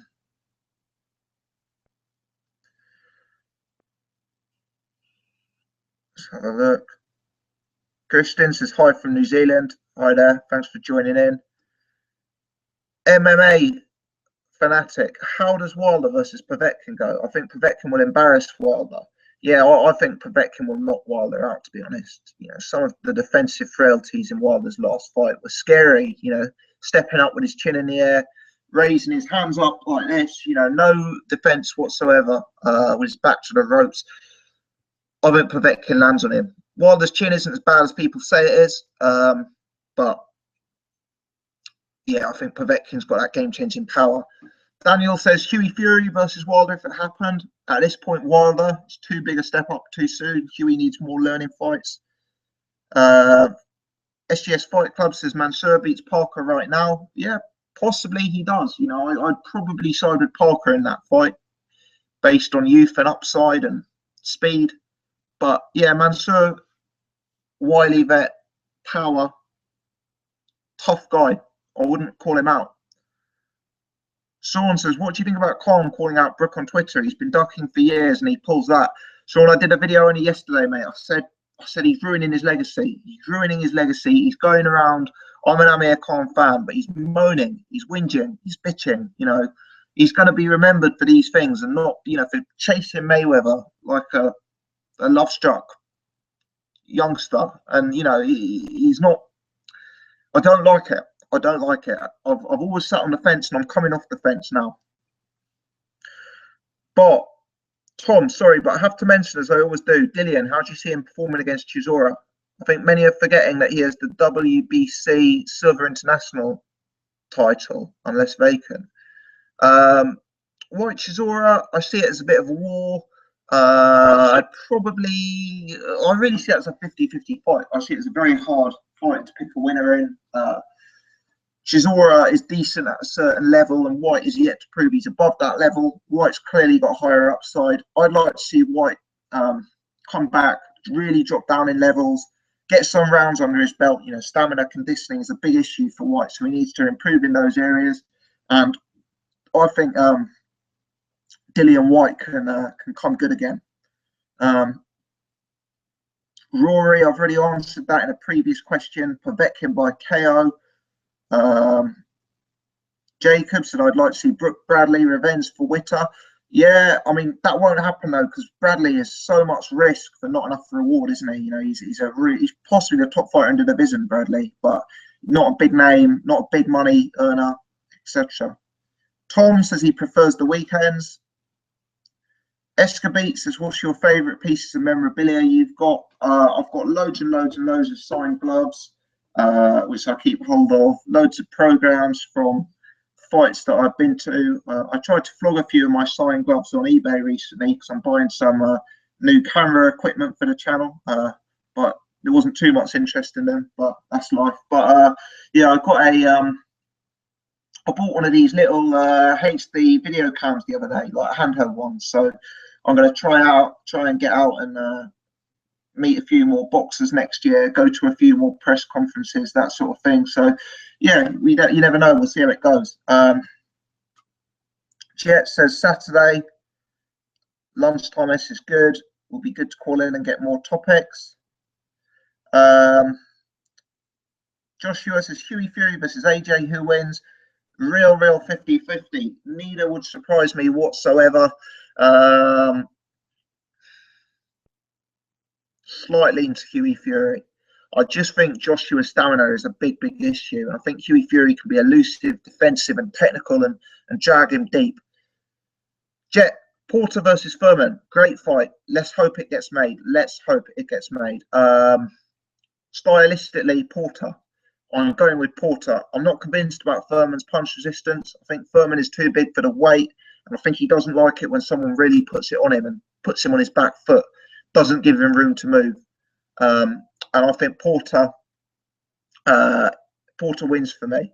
have a look. Kristen says hi from New Zealand. Hi there, thanks for joining in. MMA fanatic, how does Wilder versus Povetkin go? I think Povetkin will embarrass Wilder. Yeah, I think Povetkin will knock Wilder out, to be honest. You know, some of the defensive frailties in Wilder's last fight were scary, you know, stepping up with his chin in the air, raising his hands up like this, you know, no defense whatsoever, with his back to the ropes. I think Povetkin lands on him. Wilder's chin isn't as bad as people say it is, but yeah, I think Povetkin's got that game-changing power. Daniel says Hughie Fury versus Wilder if it happened. At this point, Wilder, it's too big a step up too soon. Hughie needs more learning fights. SGS Fight Club says Mansour beats Parker right now. Yeah, possibly he does. You know, I'd probably side with Parker in that fight based on youth and upside and speed. But yeah, Mansour, wily vet, power, tough guy. I wouldn't call him out. Sean says, what do you think about Khan calling out Brook on Twitter? He's been ducking for years and he pulls that. Sean, I did a video only yesterday, mate. I said he's ruining his legacy. He's ruining his legacy. He's going around, I'm an Amir Khan fan, but he's moaning, he's whinging, he's bitching, you know. He's going to be remembered for these things and not, you know, for chasing Mayweather like a love-struck youngster. And, you know, he's not, I don't like it. I don't like it. I've always sat on the fence and I'm coming off the fence now. But Tom, sorry, but I have to mention, as I always do, Dillian, how do you see him performing against Chisora? I think many are forgetting that he has the WBC Silver International title, unless vacant. White Chisora, I see it as a bit of a war. I really see it as a 50-50 fight. I see it as a very hard fight to pick a winner in. Chisora is decent at a certain level, and White is yet to prove he's above that level. White's clearly got higher upside. I'd like to see White come back, really drop down in levels, get some rounds under his belt. You know, stamina conditioning is a big issue for White, so he needs to improve in those areas. And I think Dillian White can come good again. Rory, I've already answered that in a previous question. Povetkin by KO. Jacob said, I'd like to see Brooke Bradley revenge for Witter. Yeah, I mean, that won't happen though, because Bradley is so much risk for not enough reward, isn't he? You know, he's possibly the top fighter in the division, Bradley, but not a big name, not a big money earner, etc. Tom says he prefers the weekends. Escobeat says, what's your favourite pieces of memorabilia you've got? I've got loads and loads and loads of signed gloves, which I keep hold of, loads of programs from fights that I've been to. I tried to flog a few of my signed gloves on eBay recently because I'm buying some new camera equipment for the channel, but there wasn't too much interest in them, but that's life. But yeah, I got I bought one of these little HD video cams the other day, like handheld ones. So I'm going to try and get out and meet a few more boxers next year, go to a few more press conferences, that sort of thing. So yeah, you never know. We'll see how it goes. Jet says Saturday lunchtime is good. Will be good to call in and get more topics. Joshua says Huey Fury versus AJ, who wins? Real 50-50. Neither would surprise me whatsoever. Slightly into Huey Fury. I just think Joshua's stamina is a big issue. I think Huey Fury can be elusive, defensive, and technical, and drag him deep. Jet, Porter versus Furman, great fight. Let's hope it gets made. Stylistically, Porter. I'm going with Porter. I'm not convinced about Furman's punch resistance. I think Furman is too big for the weight, and I think he doesn't like it when someone really puts it on him and puts him on his back foot, doesn't give him room to move. And I think Porter wins for me.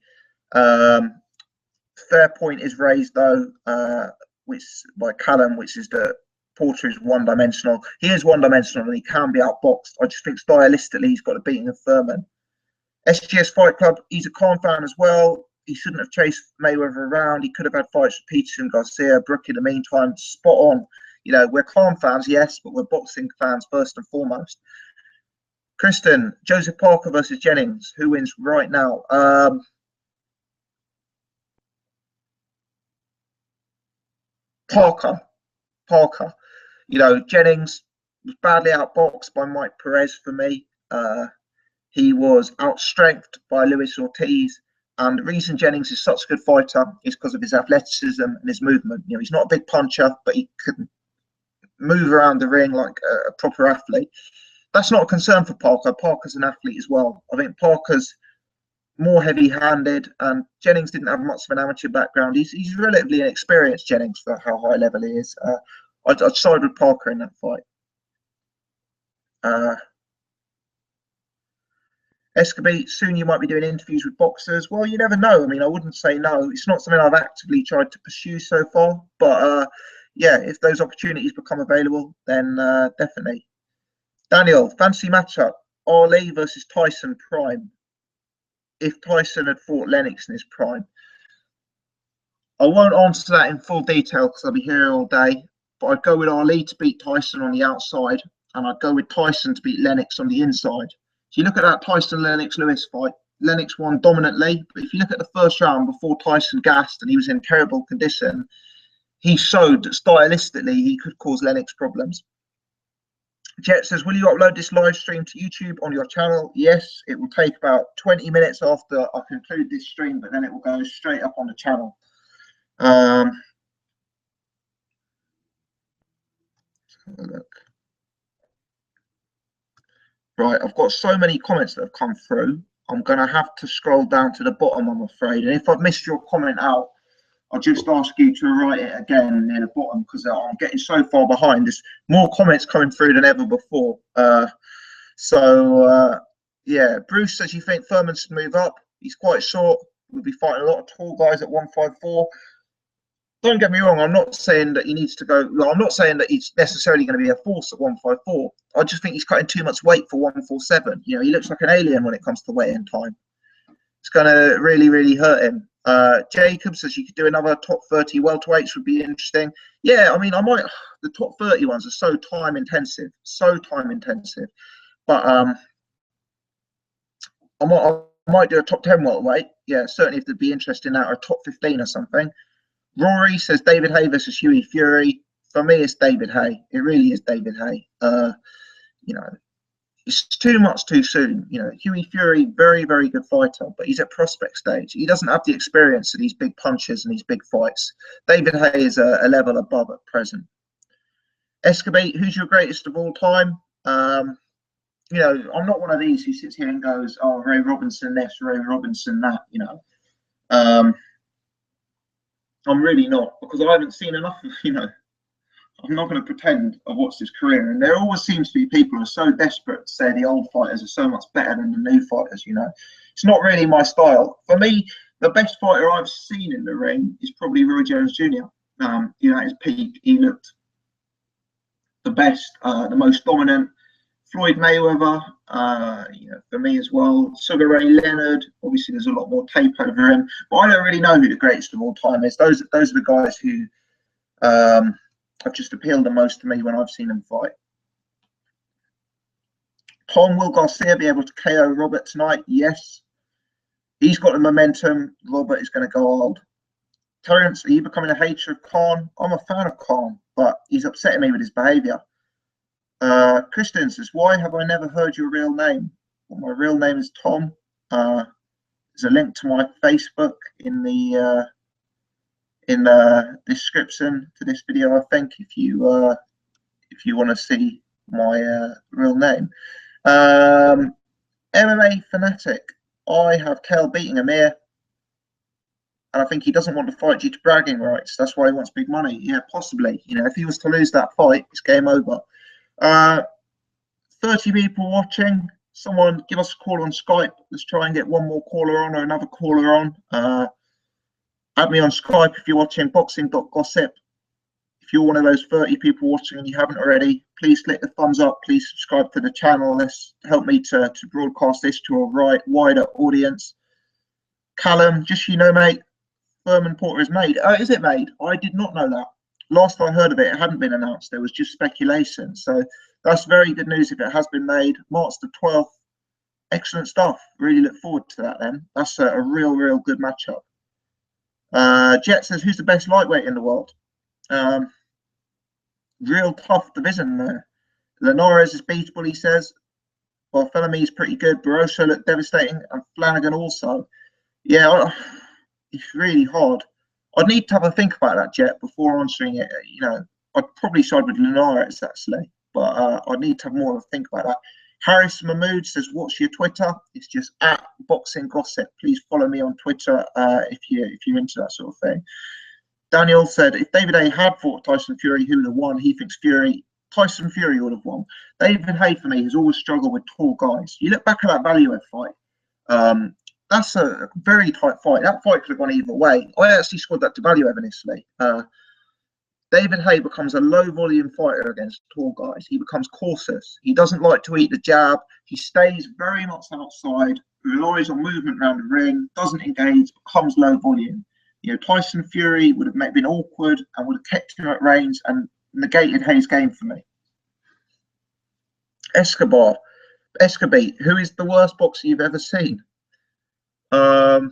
Fair point is raised though, which by Callum, which is that Porter is one-dimensional. He is one-dimensional and he can be outboxed. I just think stylistically he's got a beating of Furman. SGS Fight Club, he's a Khan fan as well. He shouldn't have chased Mayweather around. He could have had fights with Peterson, Garcia, Brook in the meantime. Spot on. You know, we're Khan fans, yes, but we're boxing fans first and foremost. Kristen, Joseph Parker versus Jennings. Who wins right now? Parker. You know, Jennings was badly outboxed by Mike Perez for me. He was outstrengthed by Luis Ortiz. And the reason Jennings is such a good fighter is because of his athleticism and his movement. You know, he's not a big puncher, but he can move around the ring like a proper athlete. That's not a concern for Parker. Parker's an athlete as well. I think Parker's more heavy-handed, and Jennings didn't have much of an amateur background. He's relatively inexperienced, Jennings, for how high level he is. I'd side with Parker in that fight. Escobie, soon you might be doing interviews with boxers. Well, you never know. I mean, I wouldn't say no. It's not something I've actively tried to pursue so far. But yeah, if those opportunities become available, then definitely. Daniel, fancy matchup. Ali versus Tyson prime. If Tyson had fought Lennox in his prime. I won't answer that in full detail because I'll be here all day. But I'd go with Ali to beat Tyson on the outside. And I'd go with Tyson to beat Lennox on the inside. So you look at that Tyson-Lennox-Lewis fight, Lennox won dominantly. But if you look at the first round before Tyson gassed and he was in terrible condition, he showed that stylistically he could cause Lennox problems. Jet says, will you upload this live stream to YouTube on your channel? Yes, it will take about 20 minutes after I conclude this stream, but then it will go straight up on the channel. Let's have a look. Right, I've got so many comments that have come through. I'm going to have to scroll down to the bottom, I'm afraid. And if I've missed your comment out, I'll just ask you to write it again near the bottom because I'm getting so far behind. There's more comments coming through than ever before. Yeah, Bruce says you think Thurman should move up. He's quite short. We'll be fighting a lot of tall guys at 154. Don't get me wrong, I'm not saying that he needs to go. Well, I'm not saying that he's necessarily going to be a force at 154. I just think he's cutting too much weight for 147. You know, he looks like an alien when it comes to weight in time. It's going to really, really hurt him. Jacob says you could do another top 30 welterweights would be interesting. Yeah, I mean, I might. The top 30 ones are so time intensive, But I might do a top 10 welterweight. Yeah, certainly if they'd be interested in that, or a top 15 or something. Rory says David Haye versus Hughie Fury. For me, it's David Haye. It really is David Haye. You know, it's too much too soon. You know, Hughie Fury, very, very good fighter, but he's at prospect stage. He doesn't have the experience of these big punches and these big fights. David Haye is a level above at present. Escobie, who's your greatest of all time? You know, I'm not one of these who sits here and goes, oh, Ray Robinson this, Ray Robinson that, you know. I'm really not, because I haven't seen enough of, you know, I'm not going to pretend I've watched his career. And there always seems to be people who are so desperate to say the old fighters are so much better than the new fighters, you know. It's not really my style. For me, the best fighter I've seen in the ring is probably Roy Jones Jr. You know, at his peak, he looked the best, the most dominant. Floyd Mayweather, you know, for me as well. Sugar Ray Leonard. Obviously, there's a lot more tape over him, but I don't really know who the greatest of all time is. Those are the guys who have just appealed the most to me when I've seen them fight. Tom, will Garcia be able to KO Robert tonight? Yes. He's got the momentum. Robert is going to go old. Terence, are you becoming a hater of Khan? I'm a fan of Khan, but he's upsetting me with his behaviour. Christian says, why have I never heard your real name? Well, my real name is Tom. There's a link to my Facebook in the description to this video, I think, if you want to see my real name. MMA fanatic. I have Kel beating Amir, and I think he doesn't want to fight due to bragging rights. That's why he wants big money. Yeah, possibly. You know, if he was to lose that fight, it's game over. 30 people watching. Someone give us a call on Skype. Let's try and get one more caller on or another caller on. Add me on Skype if you're watching boxing.gossip. If you're one of those 30 people watching and you haven't already, please click the thumbs up. Please subscribe to the channel. Let's help me to broadcast this to a wider audience. Callum, just so you know, mate, Thurman Porter is made. Is it made? I did not know that. Last I heard of it, it hadn't been announced. There was just speculation. So that's very good news if it has been made. March the 12th. Excellent stuff. Really look forward to that then. That's a real good matchup. Jet says, who's the best lightweight in the world? Real tough division there. Linares is beatable, he says. Bartholomew is pretty good. Barroso looked devastating. And Flanagan also. Yeah, it's really hard. I'd need to have a think about that, Jet, before answering it. You know, I'd probably side with Linares, actually. But I'd need to have more of a think about that. Harris Mahmood says, what's your Twitter? It's just at Boxing Gossip. Please follow me on Twitter if you're into that sort of thing. Daniel said, if David Haye had fought Tyson Fury, who would have won? He thinks Tyson Fury would have won. David Haye, for me, has always struggled with tall guys. You look back at that Valuev fight. That's a very tight fight. That fight could have gone either way. I actually scored that to value Evan Isley. David Haye becomes a low volume fighter against tall guys. He becomes cautious. He doesn't like to eat the jab. He stays very much outside, relies on movement around the ring, doesn't engage, becomes low volume. You know, Tyson Fury would have been awkward and would have kept him at range and negated Haye's game for me. Escobar, who is the worst boxer you've ever seen? Wow.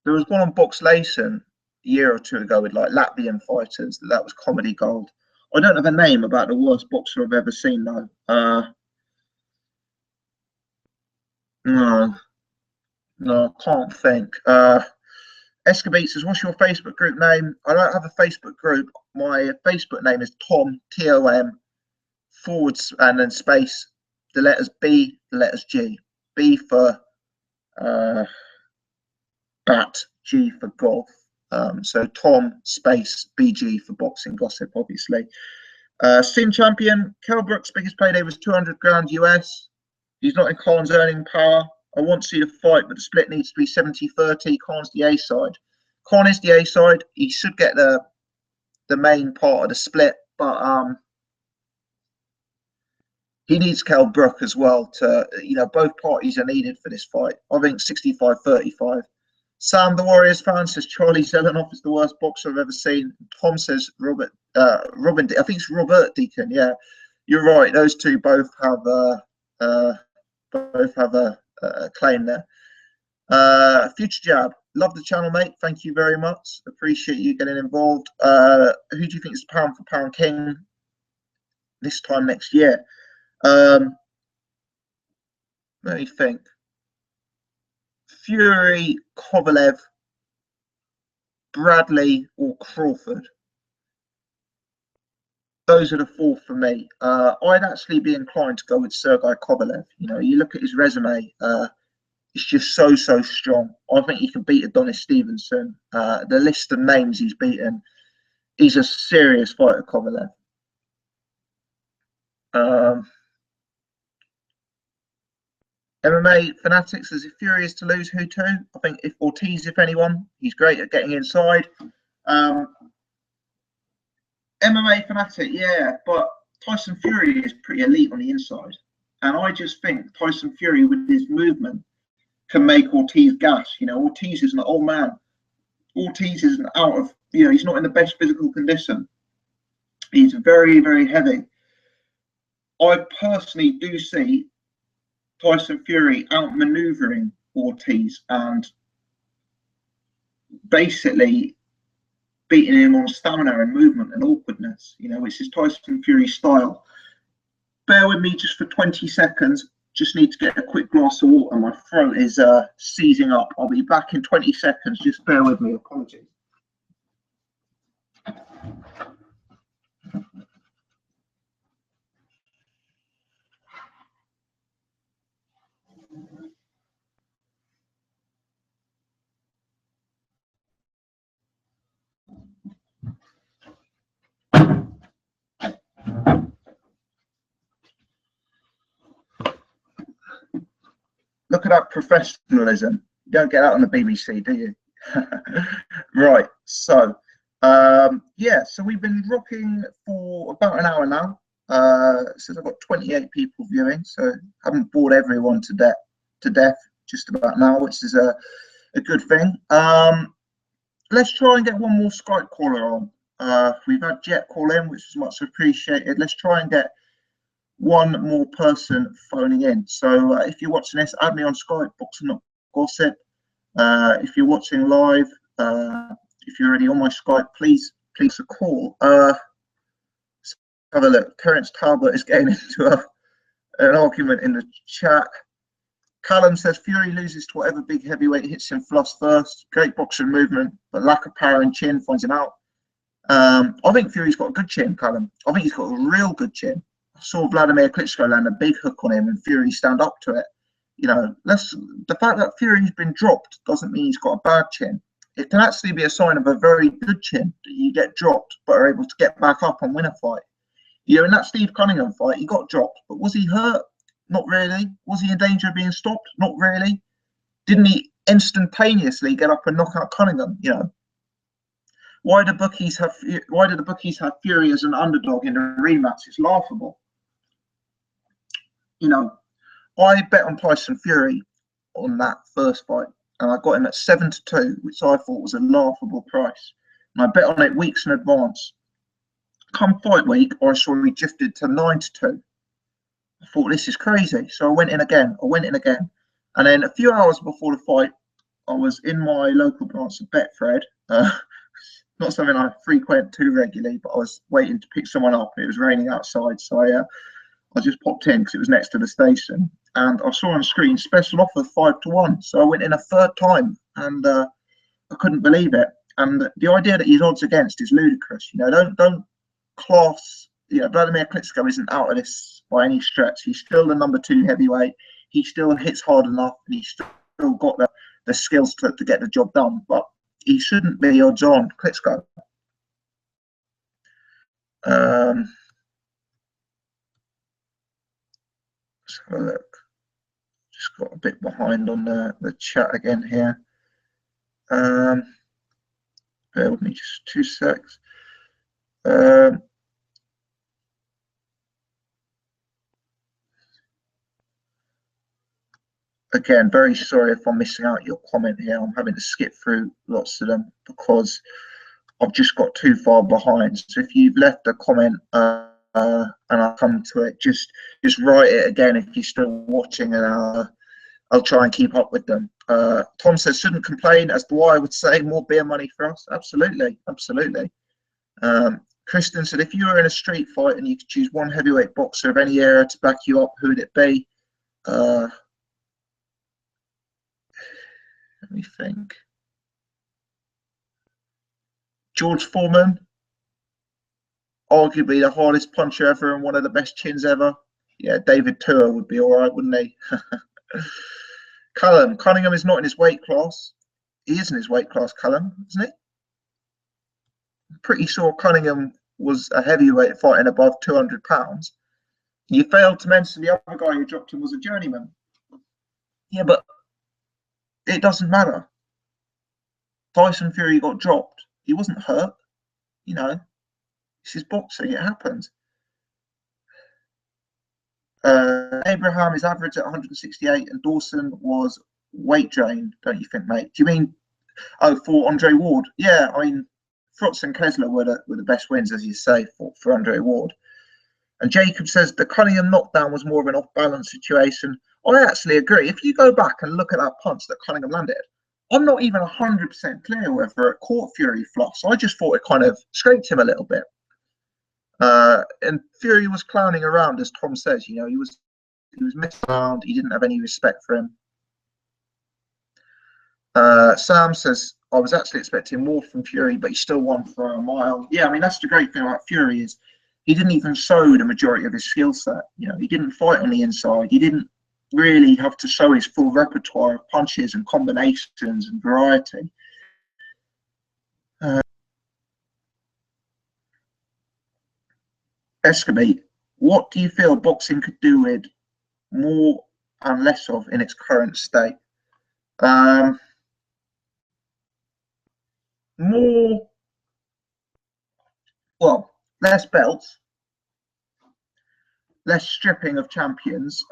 There was one on Box Layson a year or two ago with like Latvian fighters. That was comedy gold. I don't have a name about the worst boxer I've ever seen though. No, I can't think. Escobar says, "What's your Facebook group name?" I don't have a Facebook group. My Facebook name is Tom TOM / and then space the letters B, the letters G. B for bat, G for golf. So Tom space BG for boxing gossip, obviously. Sin champion, Kell Brook's biggest payday was 200 grand US. He's not in Khan's earning power. I want to see the fight, but the split needs to be 70-30. Khan's the A side. Khan is the A side. He should get the main part of the split, but he needs Kell Brook as well to, you know, both parties are needed for this fight. I think 65-35. Sam, the Warriors fan, says Charlie Zelenoff is the worst boxer I've ever seen. Tom says Robin, I think it's Robert Deacon. Yeah, you're right. Those two both have a claim there. Future Jab, love the channel, mate. Thank you very much. Appreciate you getting involved. Who do you think is the pound for pound king this time next year? Let me think. Fury, Kovalev, Bradley, or Crawford. Those are the four for me. I'd actually be inclined to go with Sergey Kovalev. You know, you look at his resume, it's just so strong. I think he can beat Adonis Stevenson. The list of names he's beaten, he's a serious fighter, Kovalev. MMA Fanatics says if Fury is to lose, who to? I think if Ortiz, if anyone, he's great at getting inside. MMA Fanatic, yeah, but Tyson Fury is pretty elite on the inside. And I just think Tyson Fury, with his movement, can make Ortiz gas. You know, Ortiz is an old man. Ortiz isn't out of, you know, he's not in the best physical condition. He's very heavy. I personally do see Tyson Fury outmaneuvering Ortiz and basically beating him on stamina and movement and awkwardness, you know, which is Tyson Fury's style. Bear with me just for 20 seconds. Just need to get a quick glass of water. My throat is seizing up. I'll be back in 20 seconds. Just bear with me. Apologies. Look at that professionalism. You don't get that on the BBC, do you? Right. So, yeah. So we've been rocking for about an hour now. Since I've got 28 people viewing, so haven't bored everyone to death just about now, which is a good thing. Let's try and get one more Skype caller on. We've had Jet call in, which is much appreciated. Let's try and get one more person phoning in. So if you're watching this, add me on Skype, Boxing Not Gossip. If you're watching live, if you're already on my Skype, please a call. Let's have a look. Terence Talbot is getting into an argument in the chat. Callum says Fury loses to whatever big heavyweight hits him fluffs first. Great boxing movement, but lack of power and chin finds him out. I think Fury's got a good chin, Callum. I think he's got a real good chin. I saw Vladimir Klitschko land a big hook on him and Fury stand up to it. You know, the fact that Fury's been dropped doesn't mean he's got a bad chin. It can actually be a sign of a very good chin that you get dropped but are able to get back up and win a fight. You know, in that Steve Cunningham fight, he got dropped, but was he hurt? Not really. Was he in danger of being stopped? Not really. Didn't he instantaneously get up and knock out Cunningham? You know, why do the bookies have Fury as an underdog in a rematch? It's laughable. You know, I bet on Tyson Fury on that first fight, and I got him at 7-2, which I thought was a laughable price. And I bet on it weeks in advance. Come fight week, I saw he drifted to 9-2. I thought, this is crazy. So I went in again. And then a few hours before the fight, I was in my local branch of Betfred. Not something I frequent too regularly, but I was waiting to pick someone up. It was raining outside, so I just popped in because it was next to the station. And I saw on the screen special offer 5-1. So I went in a third time, and I couldn't believe it. And the idea that he's odds against is ludicrous. You know, don't class. You know, Vladimir Klitschko isn't out of this by any stretch. He's still the number 2 heavyweight. He still hits hard enough, and he's still got the skills to get the job done. But he shouldn't be odds on Klitschko. Let's have a look. Just got a bit behind on the chat again here. Bear with me just 2 secs. Again, very sorry if I'm missing out your comment here. I'm having to skip through lots of them because I've just got too far behind. So if you've left a comment and I'll come to it, just write it again if you're still watching, and I'll try and keep up with them. Tom says, shouldn't complain, as do I would say, more beer money for us. Absolutely. Kristen said, if you were in a street fight and you could choose one heavyweight boxer of any era to back you up, who would it be? Let me think. George Foreman, arguably the hardest puncher ever and one of the best chins ever. Yeah, David Tua would be all right, wouldn't he? Callum, Cunningham is not in his weight class. He is in his weight class, Callum, isn't he? I'm pretty sure Cunningham was a heavyweight fighting above 200 pounds. You failed to mention the other guy who dropped him was a journeyman. Yeah, but it doesn't matter. Tyson Fury got dropped. He wasn't hurt. You know, this is boxing. It happens. Abraham is average at 168, and Dawson was weight drained, don't you think, mate? Do you mean, for Andre Ward? Yeah, I mean, Frotz and Kessler were the best wins, as you say, for Andre Ward. And Jacob says the Cunningham knockdown was more of an off-balance situation. I actually agree. If you go back and look at that punch that Cunningham landed, I'm not even 100% clear whether it caught Fury flush. I just thought it kind of scraped him a little bit. And Fury was clowning around, as Tom says. You know, he was messing around. He didn't have any respect for him. Sam says, I was actually expecting more from Fury, but he still won for a mile. Yeah, I mean, that's the great thing about Fury is he didn't even show the majority of his skill set. You know, he didn't fight on the inside. He didn't really have to show his full repertoire of punches and combinations and variety. Escamate, what do you feel boxing could do with more and less of in its current state? More, well, less belts, less stripping of champions.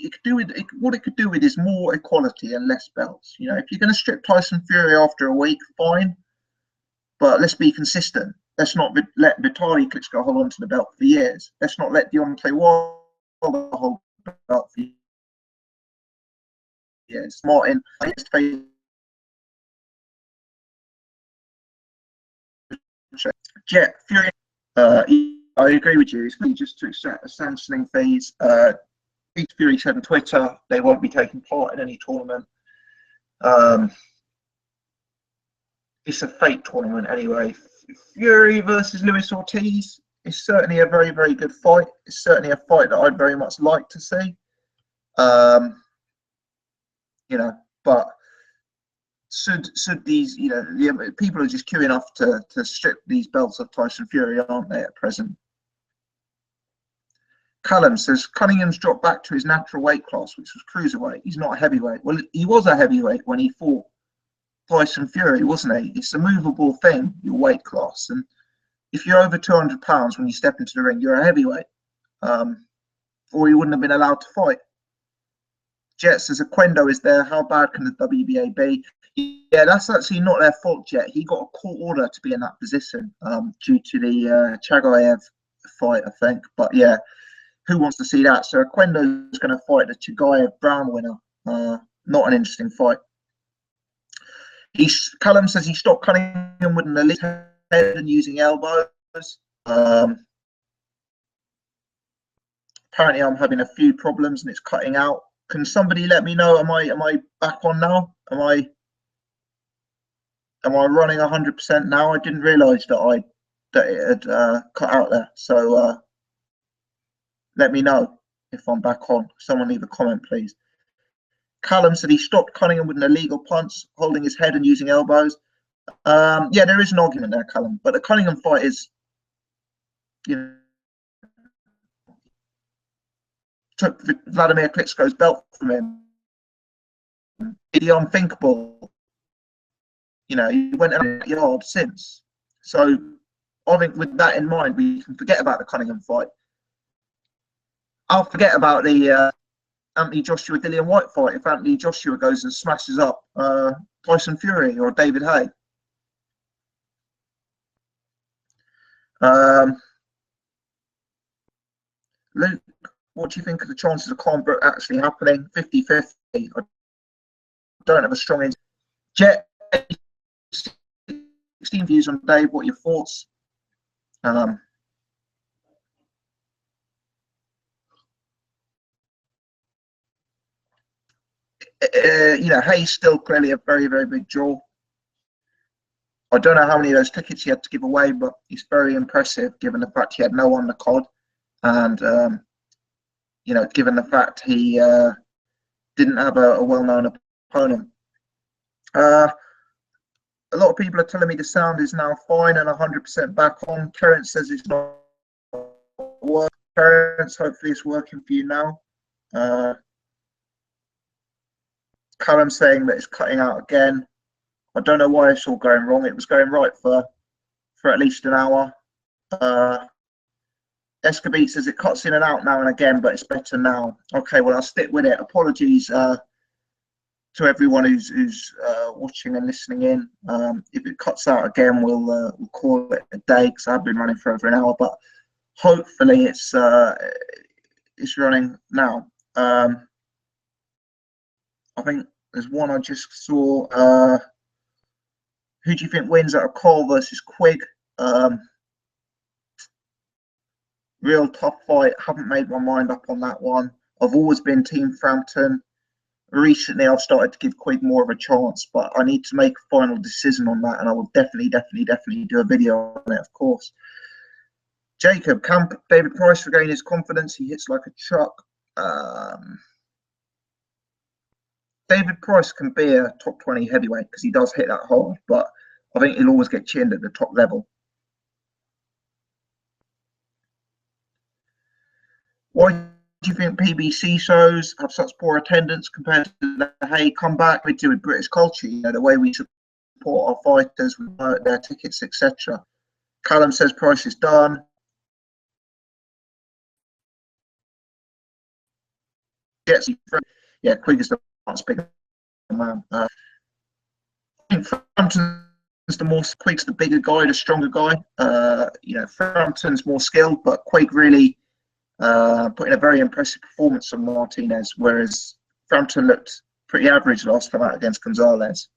It could do with what it could do with is more equality and less belts. You know, if you're going to strip Tyson Fury after a week, fine, but let's be consistent. Let's not let Vitaly Klitschko hold on to the belt for years. Let's not let Deontay Wilder hold the belt for years. Martin, Jet Fury. I agree with you. It's really just to accept a sanctioning fees. Fury said on Twitter they won't be taking part in any tournament. It's a fake tournament anyway. Fury versus Luis Ortiz is certainly a very, very good fight. It's certainly a fight that I'd very much like to see. You know, but should these, you know, people are just queuing up to strip these belts of Tyson Fury, aren't they, at present? Callum says Cunningham's dropped back to his natural weight class, which was cruiserweight. He's not a heavyweight. Well, he was a heavyweight when he fought Tyson Fury, wasn't he? It's a movable thing, your weight class. And if you're over 200 pounds when you step into the ring, you're a heavyweight. Or you wouldn't have been allowed to fight. Jet says Oquendo is there. How bad can the WBA be? Yeah, that's actually not their fault, Jet. He got a court order to be in that position due to the Chagayev fight, I think. But yeah, who wants to see that? So Oquendo is going to fight the Chagayev Brown winner. Not an interesting fight. Callum says he stopped Cunningham with an elite head and using elbows. Apparently, I'm having a few problems and it's cutting out. Can somebody let me know? Am I back on now? Am I running 100% now? I didn't realise that it had cut out there. So let me know if I'm back on. Someone leave a comment, please. Callum said he stopped Cunningham with an illegal punch, holding his head and using elbows. Yeah, there is an argument there, Callum. But the Cunningham fight is, took Vladimir Klitschko's belt from him. The unthinkable. He went in a yard since. So I think with that in mind, we can forget about the Cunningham fight. I'll forget about the Anthony Joshua Dillian White fight if Anthony Joshua goes and smashes up Tyson Fury or David Haye. Luke, what do you think of the chances of Convert actually happening? 50-50. I don't have a strong interest. Jet, 16 views on Dave. What are your thoughts? Hayes still clearly a very, very big draw. I don't know how many of those tickets he had to give away, but he's very impressive given the fact he had no on the card. And, given the fact he didn't have a well-known opponent. A lot of people are telling me the sound is now fine and 100% back on. Terence says it's not working. Terence, hopefully it's working for you now. Callum saying that it's cutting out again. I don't know why it's all going wrong. It was going right for at least an hour. Escabete says it cuts in and out now and again, but it's better now. Okay, well, I'll stick with it. Apologies to everyone who's watching and listening in. If it cuts out again, we'll call it a day because I've been running for over an hour, but hopefully it's running now. I think there's one I just saw. Who do you think wins out of Cole versus Quigg? Real tough fight. Haven't made my mind up on that one. I've always been Team Frampton. Recently, I've started to give Quigg more of a chance, but I need to make a final decision on that, and I will definitely do a video on it, of course. Jacob, can David Price regain his confidence? He hits like a truck. David Price can be a top 20 heavyweight because he does hit that hard, but I think he'll always get chinned at the top level. Why do you think PBC shows have such poor attendance compared to the Haye comeback we do with British culture? The way we support our fighters, we buy their tickets, etc. Callum says Price is done. Yes, yeah, Quigg is the much bigger man. I think Frampton's Quigg's the bigger guy, the stronger guy. Frampton's more skilled, but Quigg really put in a very impressive performance from Martinez, whereas Frampton looked pretty average last time out against Gonzalez.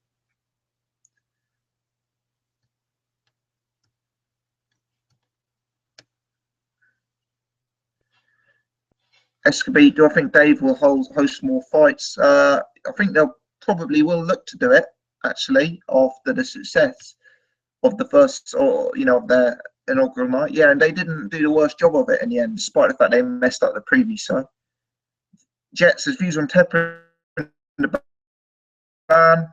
Escabete, do I think Dave will host more fights? I think they'll probably will look to do it, actually, after the success of the first, of their inaugural night. Yeah, and they didn't do the worst job of it in the end, despite the fact they messed up the previous show. Jets' views on Tepper in the ban.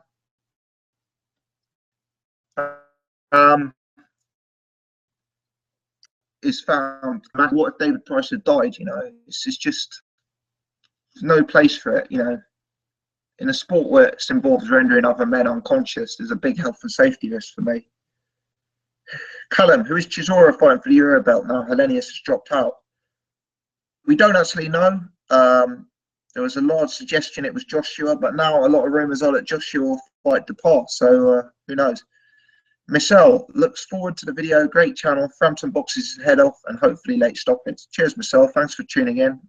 is found. What if David Price had died? You know, it's just there's no place for it. You know, in a sport where it involves rendering other men unconscious, there's a big health and safety risk for me. Callum, who is Chisora fighting for the Euro belt now? Hellenius has dropped out. We don't actually know. There was a large suggestion it was Joshua, but now a lot of rumours are that Joshua will fight Depart. So who knows? Michelle looks forward to the video. Great channel. Frampton boxes his head off and hopefully late stoppage. Cheers, Michelle. Thanks for tuning in.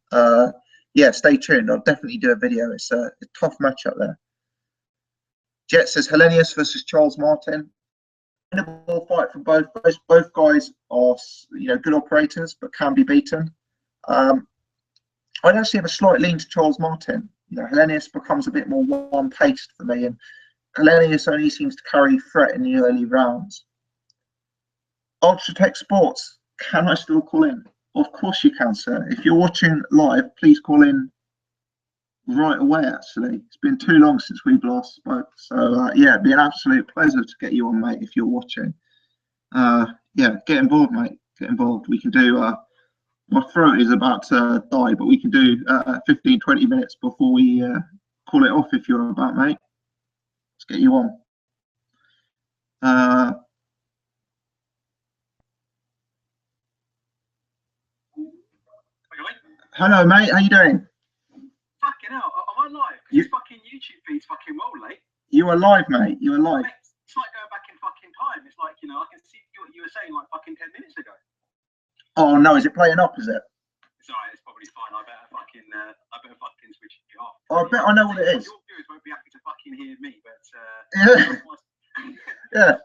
Yeah, stay tuned. I'll definitely do a video. It's a tough match up there. Jet says Hellenius versus Charles Martin. Winnable fight for both. Both guys are, you know, good operators, but can be beaten. I'd actually have a slight lean to Charles Martin. You know, Hellenius becomes a bit more one-paced for me, and Hellenius only seems to carry threat in the early rounds. Ultratech Sports, can I still call in? Of course you can, sir. If you're watching live, please call in right away, actually. It's been too long since we've last spoke. So, yeah, it'd be an absolute pleasure to get you on, mate, if you're watching. Yeah, get involved, mate. Get involved. We can do, my throat is about to die, but we can do 15, 20 minutes before we call it off if you're about, mate. Let's get you on. Hello, mate. How you doing? Fucking hell, am I live? This fucking YouTube feed's fucking well late. You are live, mate. You are live. It's like going back in fucking time. It's like, you know, I can see what you were saying like fucking 10 minutes ago. Oh no, is it playing up? Is it? It's alright. It's probably fine. I better fucking switch it off. I bet I know what it is. Your viewers won't be happy to fucking hear me, but yeah. Yeah.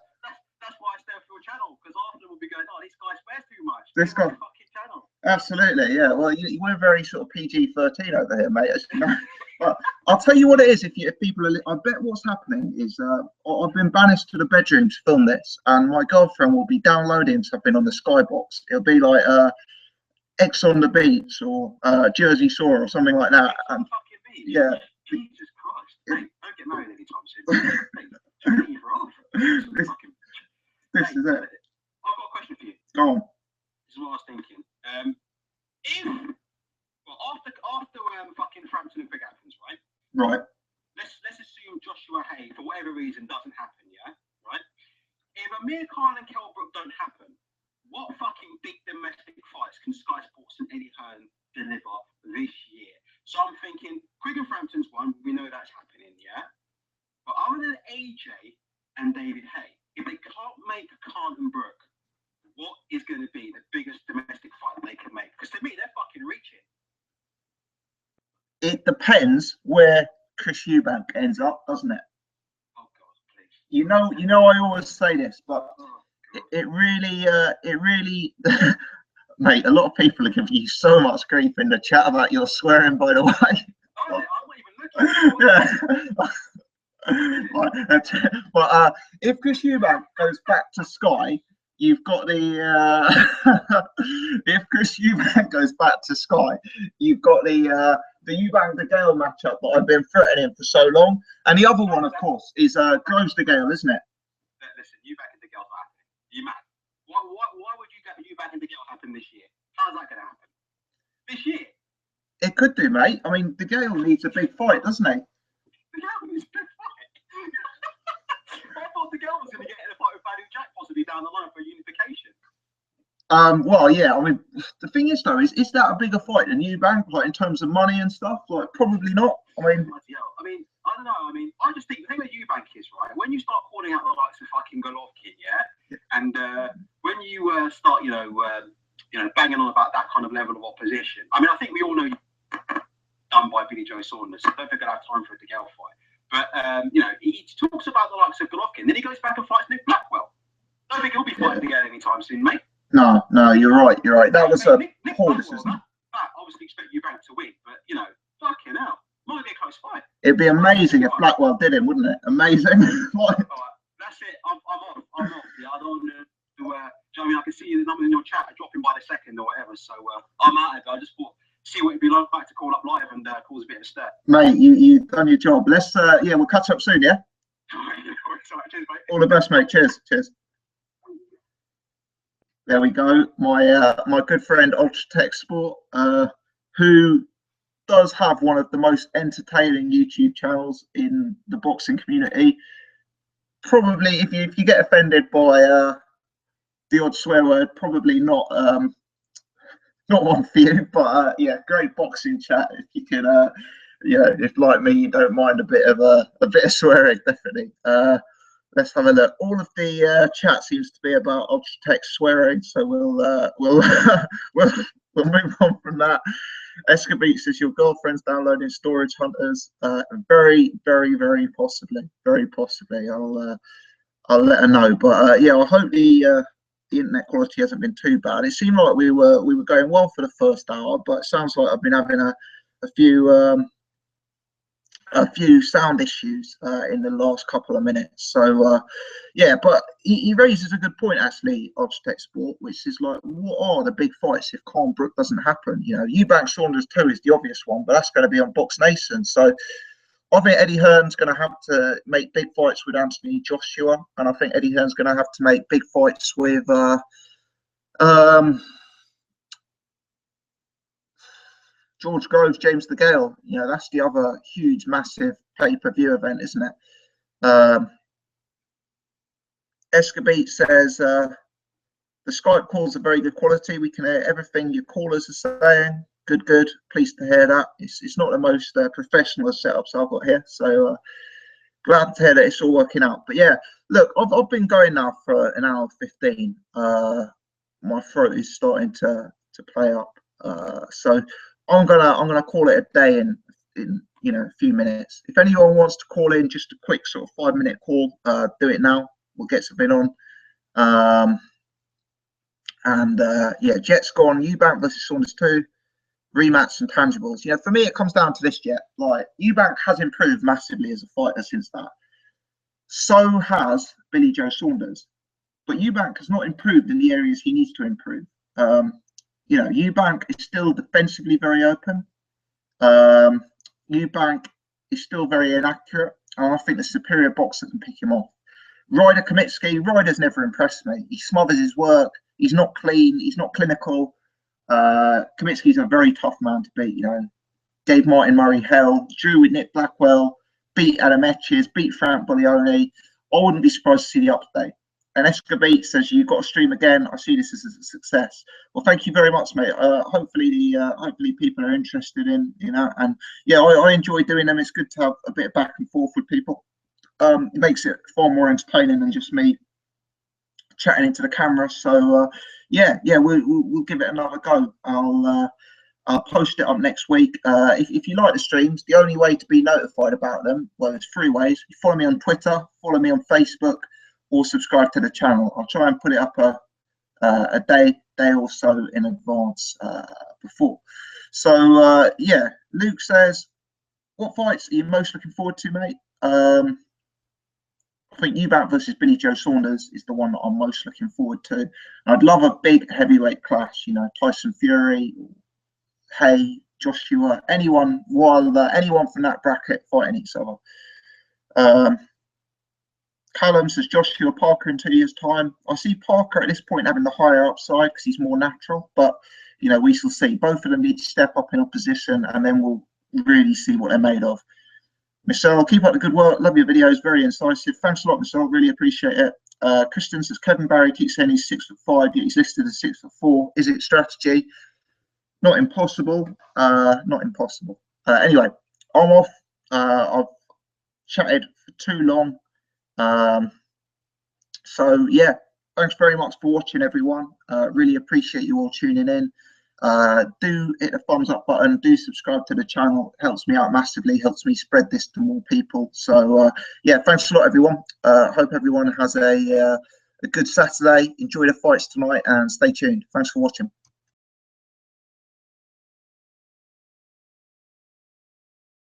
That's why I stay off your channel, because after we'll be going, oh, this guy swears too much. This guy. Fucking channel. Absolutely, yeah. Well, we're very sort of PG-13 over here, mate. But I'll tell you what it is. If people are, I bet what's happening is I've been banished to the bedroom to film this, and my girlfriend will be downloading something on the Skybox. It'll be like X on the Beach or Jersey Shore or something like that. And yeah. Jesus Christ! Hey, don't get married anytime soon. Hey, you're off. This is it. I've got a question for you. Go on. This is what I was thinking. After fucking Frampton and Big happens, right? Right. Let's assume Joshua Hay, for whatever reason, doesn't happen, yeah? Right? If Amir Khan and Kell Brook don't happen, what fucking big domestic fights can Sky Sports and Eddie Hearn deliver this year? So I'm thinking, Quigg and Frampton's one, we know that's happening, yeah? But other than AJ and David Hay, if they can't make Khan and Brook, what is going to be the biggest domestic fight they can make? Because to me, they're fucking reaching. It depends where Chris Eubank ends up, doesn't it? Oh God, please. You know, I always say this, but it really, mate. A lot of people are giving you so much grief in the chat about your swearing. By the way. Oh, I'm not even looking. But if Chris Eubank goes back to Sky, you've got the if Chris Eubank goes back to Sky, you've got the Eubank De Gale matchup that I've been threatening for so long, and the other one, of course, is Groves De Gale, isn't it? Listen, Eubank and De Gale's not happening. You mad? Why would you get Eubank and De Gale happen this year? How's that going to happen this year? It could do, mate. I mean, De Gale needs a big fight, doesn't he? De Gale needs a big fight. I thought De Gale was going to get in a fight with Badou Jack possibly down the line for unification. Well, yeah. I mean, the thing is, though, is that a bigger fight than Eubank, like in terms of money and stuff? Like, probably not. I mean, I don't know. I mean, I just think the thing with Eubank is, right, when you start calling out the likes of fucking Golovkin, yeah, and when you start, banging on about that kind of level of opposition. I mean, I think we all know done by Billy Joe Saunders. So I don't think I'll have time for a De Gale fight. But he talks about the likes of Golovkin, then he goes back and fights Nick Blackwell. I don't think he'll be fighting De Gale anytime soon, mate. No, you're right. That was a poor decision. I obviously expect Eubank to win, but fucking hell, might be a close fight. It'd be amazing if Blackwell did him, wouldn't it? Amazing. All right, that's it. I'm off. Yeah, I don't want to. Do you know what I mean? I can see the numbers in your chat are dropping by the second or whatever. So I'm out of it. I just thought see what it'd be like to call up live and cause a bit of stir. Mate, you've done your job. Let's we'll catch up soon. Yeah. Cheers, mate. All the best, mate. Cheers. There we go. My good friend Ultratech Sport, who does have one of the most entertaining YouTube channels in the boxing community. Probably, if you get offended by the odd swear word, probably not one for you. But yeah, great boxing chat. If you can, if like me, you don't mind a bit of swearing, definitely. Let's have a look. All of the chat seems to be about Ultratech swearing, so we'll we'll move on from that. Escabete says your girlfriend's downloading Storage Hunters. Very, very, very possibly. Very possibly. I'll let her know. But yeah, I hope the internet quality hasn't been too bad. It seemed like we were going well for the first hour, but it sounds like I've been having a few sound issues in the last couple of minutes. So yeah, but he raises a good point actually, Obstech Sport, which is like, what are the big fights if Khan Brook doesn't happen? You know, Eubank Saunders 2 is the obvious one, but that's going to be on Box Nation. So I think Eddie Hearn's going to have to make big fights with Anthony Joshua, and I think Eddie Hearn's going to have to make big fights with George Groves, James the Gale. You know, that's the other huge, massive pay-per-view event, isn't it? Escabete says the Skype calls are very good quality. We can hear everything your callers are saying. Good. Pleased to hear that. It's not the most professional setups I've got here, so glad to hear that it's all working out. But yeah, look, I've been going now for an hour 15. My throat is starting to play up, so I'm gonna call it a day in a few minutes. If anyone wants to call in, just a quick sort of 5-minute call, do it now. We'll get something on. Yeah, Jet's gone. Eubank versus Saunders 2. Rematch and tangibles. You know, for me, it comes down to this, Jet. Like, Eubank has improved massively as a fighter since that. So has Billy Joe Saunders. But Eubank has not improved in the areas he needs to improve. You know, Eubank is still defensively very open. Eubank is still very inaccurate. And I think the superior boxer can pick him off. Ryder Ryder's never impressed me. He smothers his work. He's not clean. He's not clinical. Kamitsky's a very tough man to beat. You know, gave Martin Murray hell, drew with Nick Blackwell, beat Adam Etches, beat Frank Buglioni. I wouldn't be surprised to see the update. And Escabete says you've got to stream again. I see this as a success. Well, thank you very much, mate. Hopefully people are interested in, you know, and yeah, I enjoy doing them. It's good to have a bit of back and forth with people. It makes it far more entertaining than just me chatting into the camera. So yeah, we'll give it another go. I'll post it up next week. If you like the streams, the only way to be notified about them, well, there's 3 ways. You follow me on Twitter, follow me on Facebook, or subscribe to the channel. I'll try and put it up a day or so in advance before. So yeah, Luke says, what fights are you most looking forward to, mate? I think Eubank versus Billy Joe Saunders is the one that I'm most looking forward to. I'd love a big heavyweight clash, you know, Tyson Fury, Hay, Joshua, anyone from that bracket fighting each other. Callum says Joshua Parker in 2 years' time. I see Parker at this point having the higher upside because he's more natural, but you know, we shall see. Both of them need to step up in opposition, and then we'll really see what they're made of. Michelle, keep up the good work. Love your videos, very incisive. Thanks a lot, Michelle. Really appreciate it. Kristen says Kevin Barry keeps saying he's 6'5", yet he's listed as 6'4". Is it strategy? Not impossible. Not impossible. Anyway, I'm off. I've chatted for too long. So yeah, thanks very much for watching, everyone. Really appreciate you all tuning in. Do hit the thumbs up button, do subscribe to the channel. It helps me out massively, helps me spread this to more people. So yeah, thanks a lot, everyone. Hope everyone has a good Saturday. Enjoy the fights tonight and stay tuned. Thanks for watching.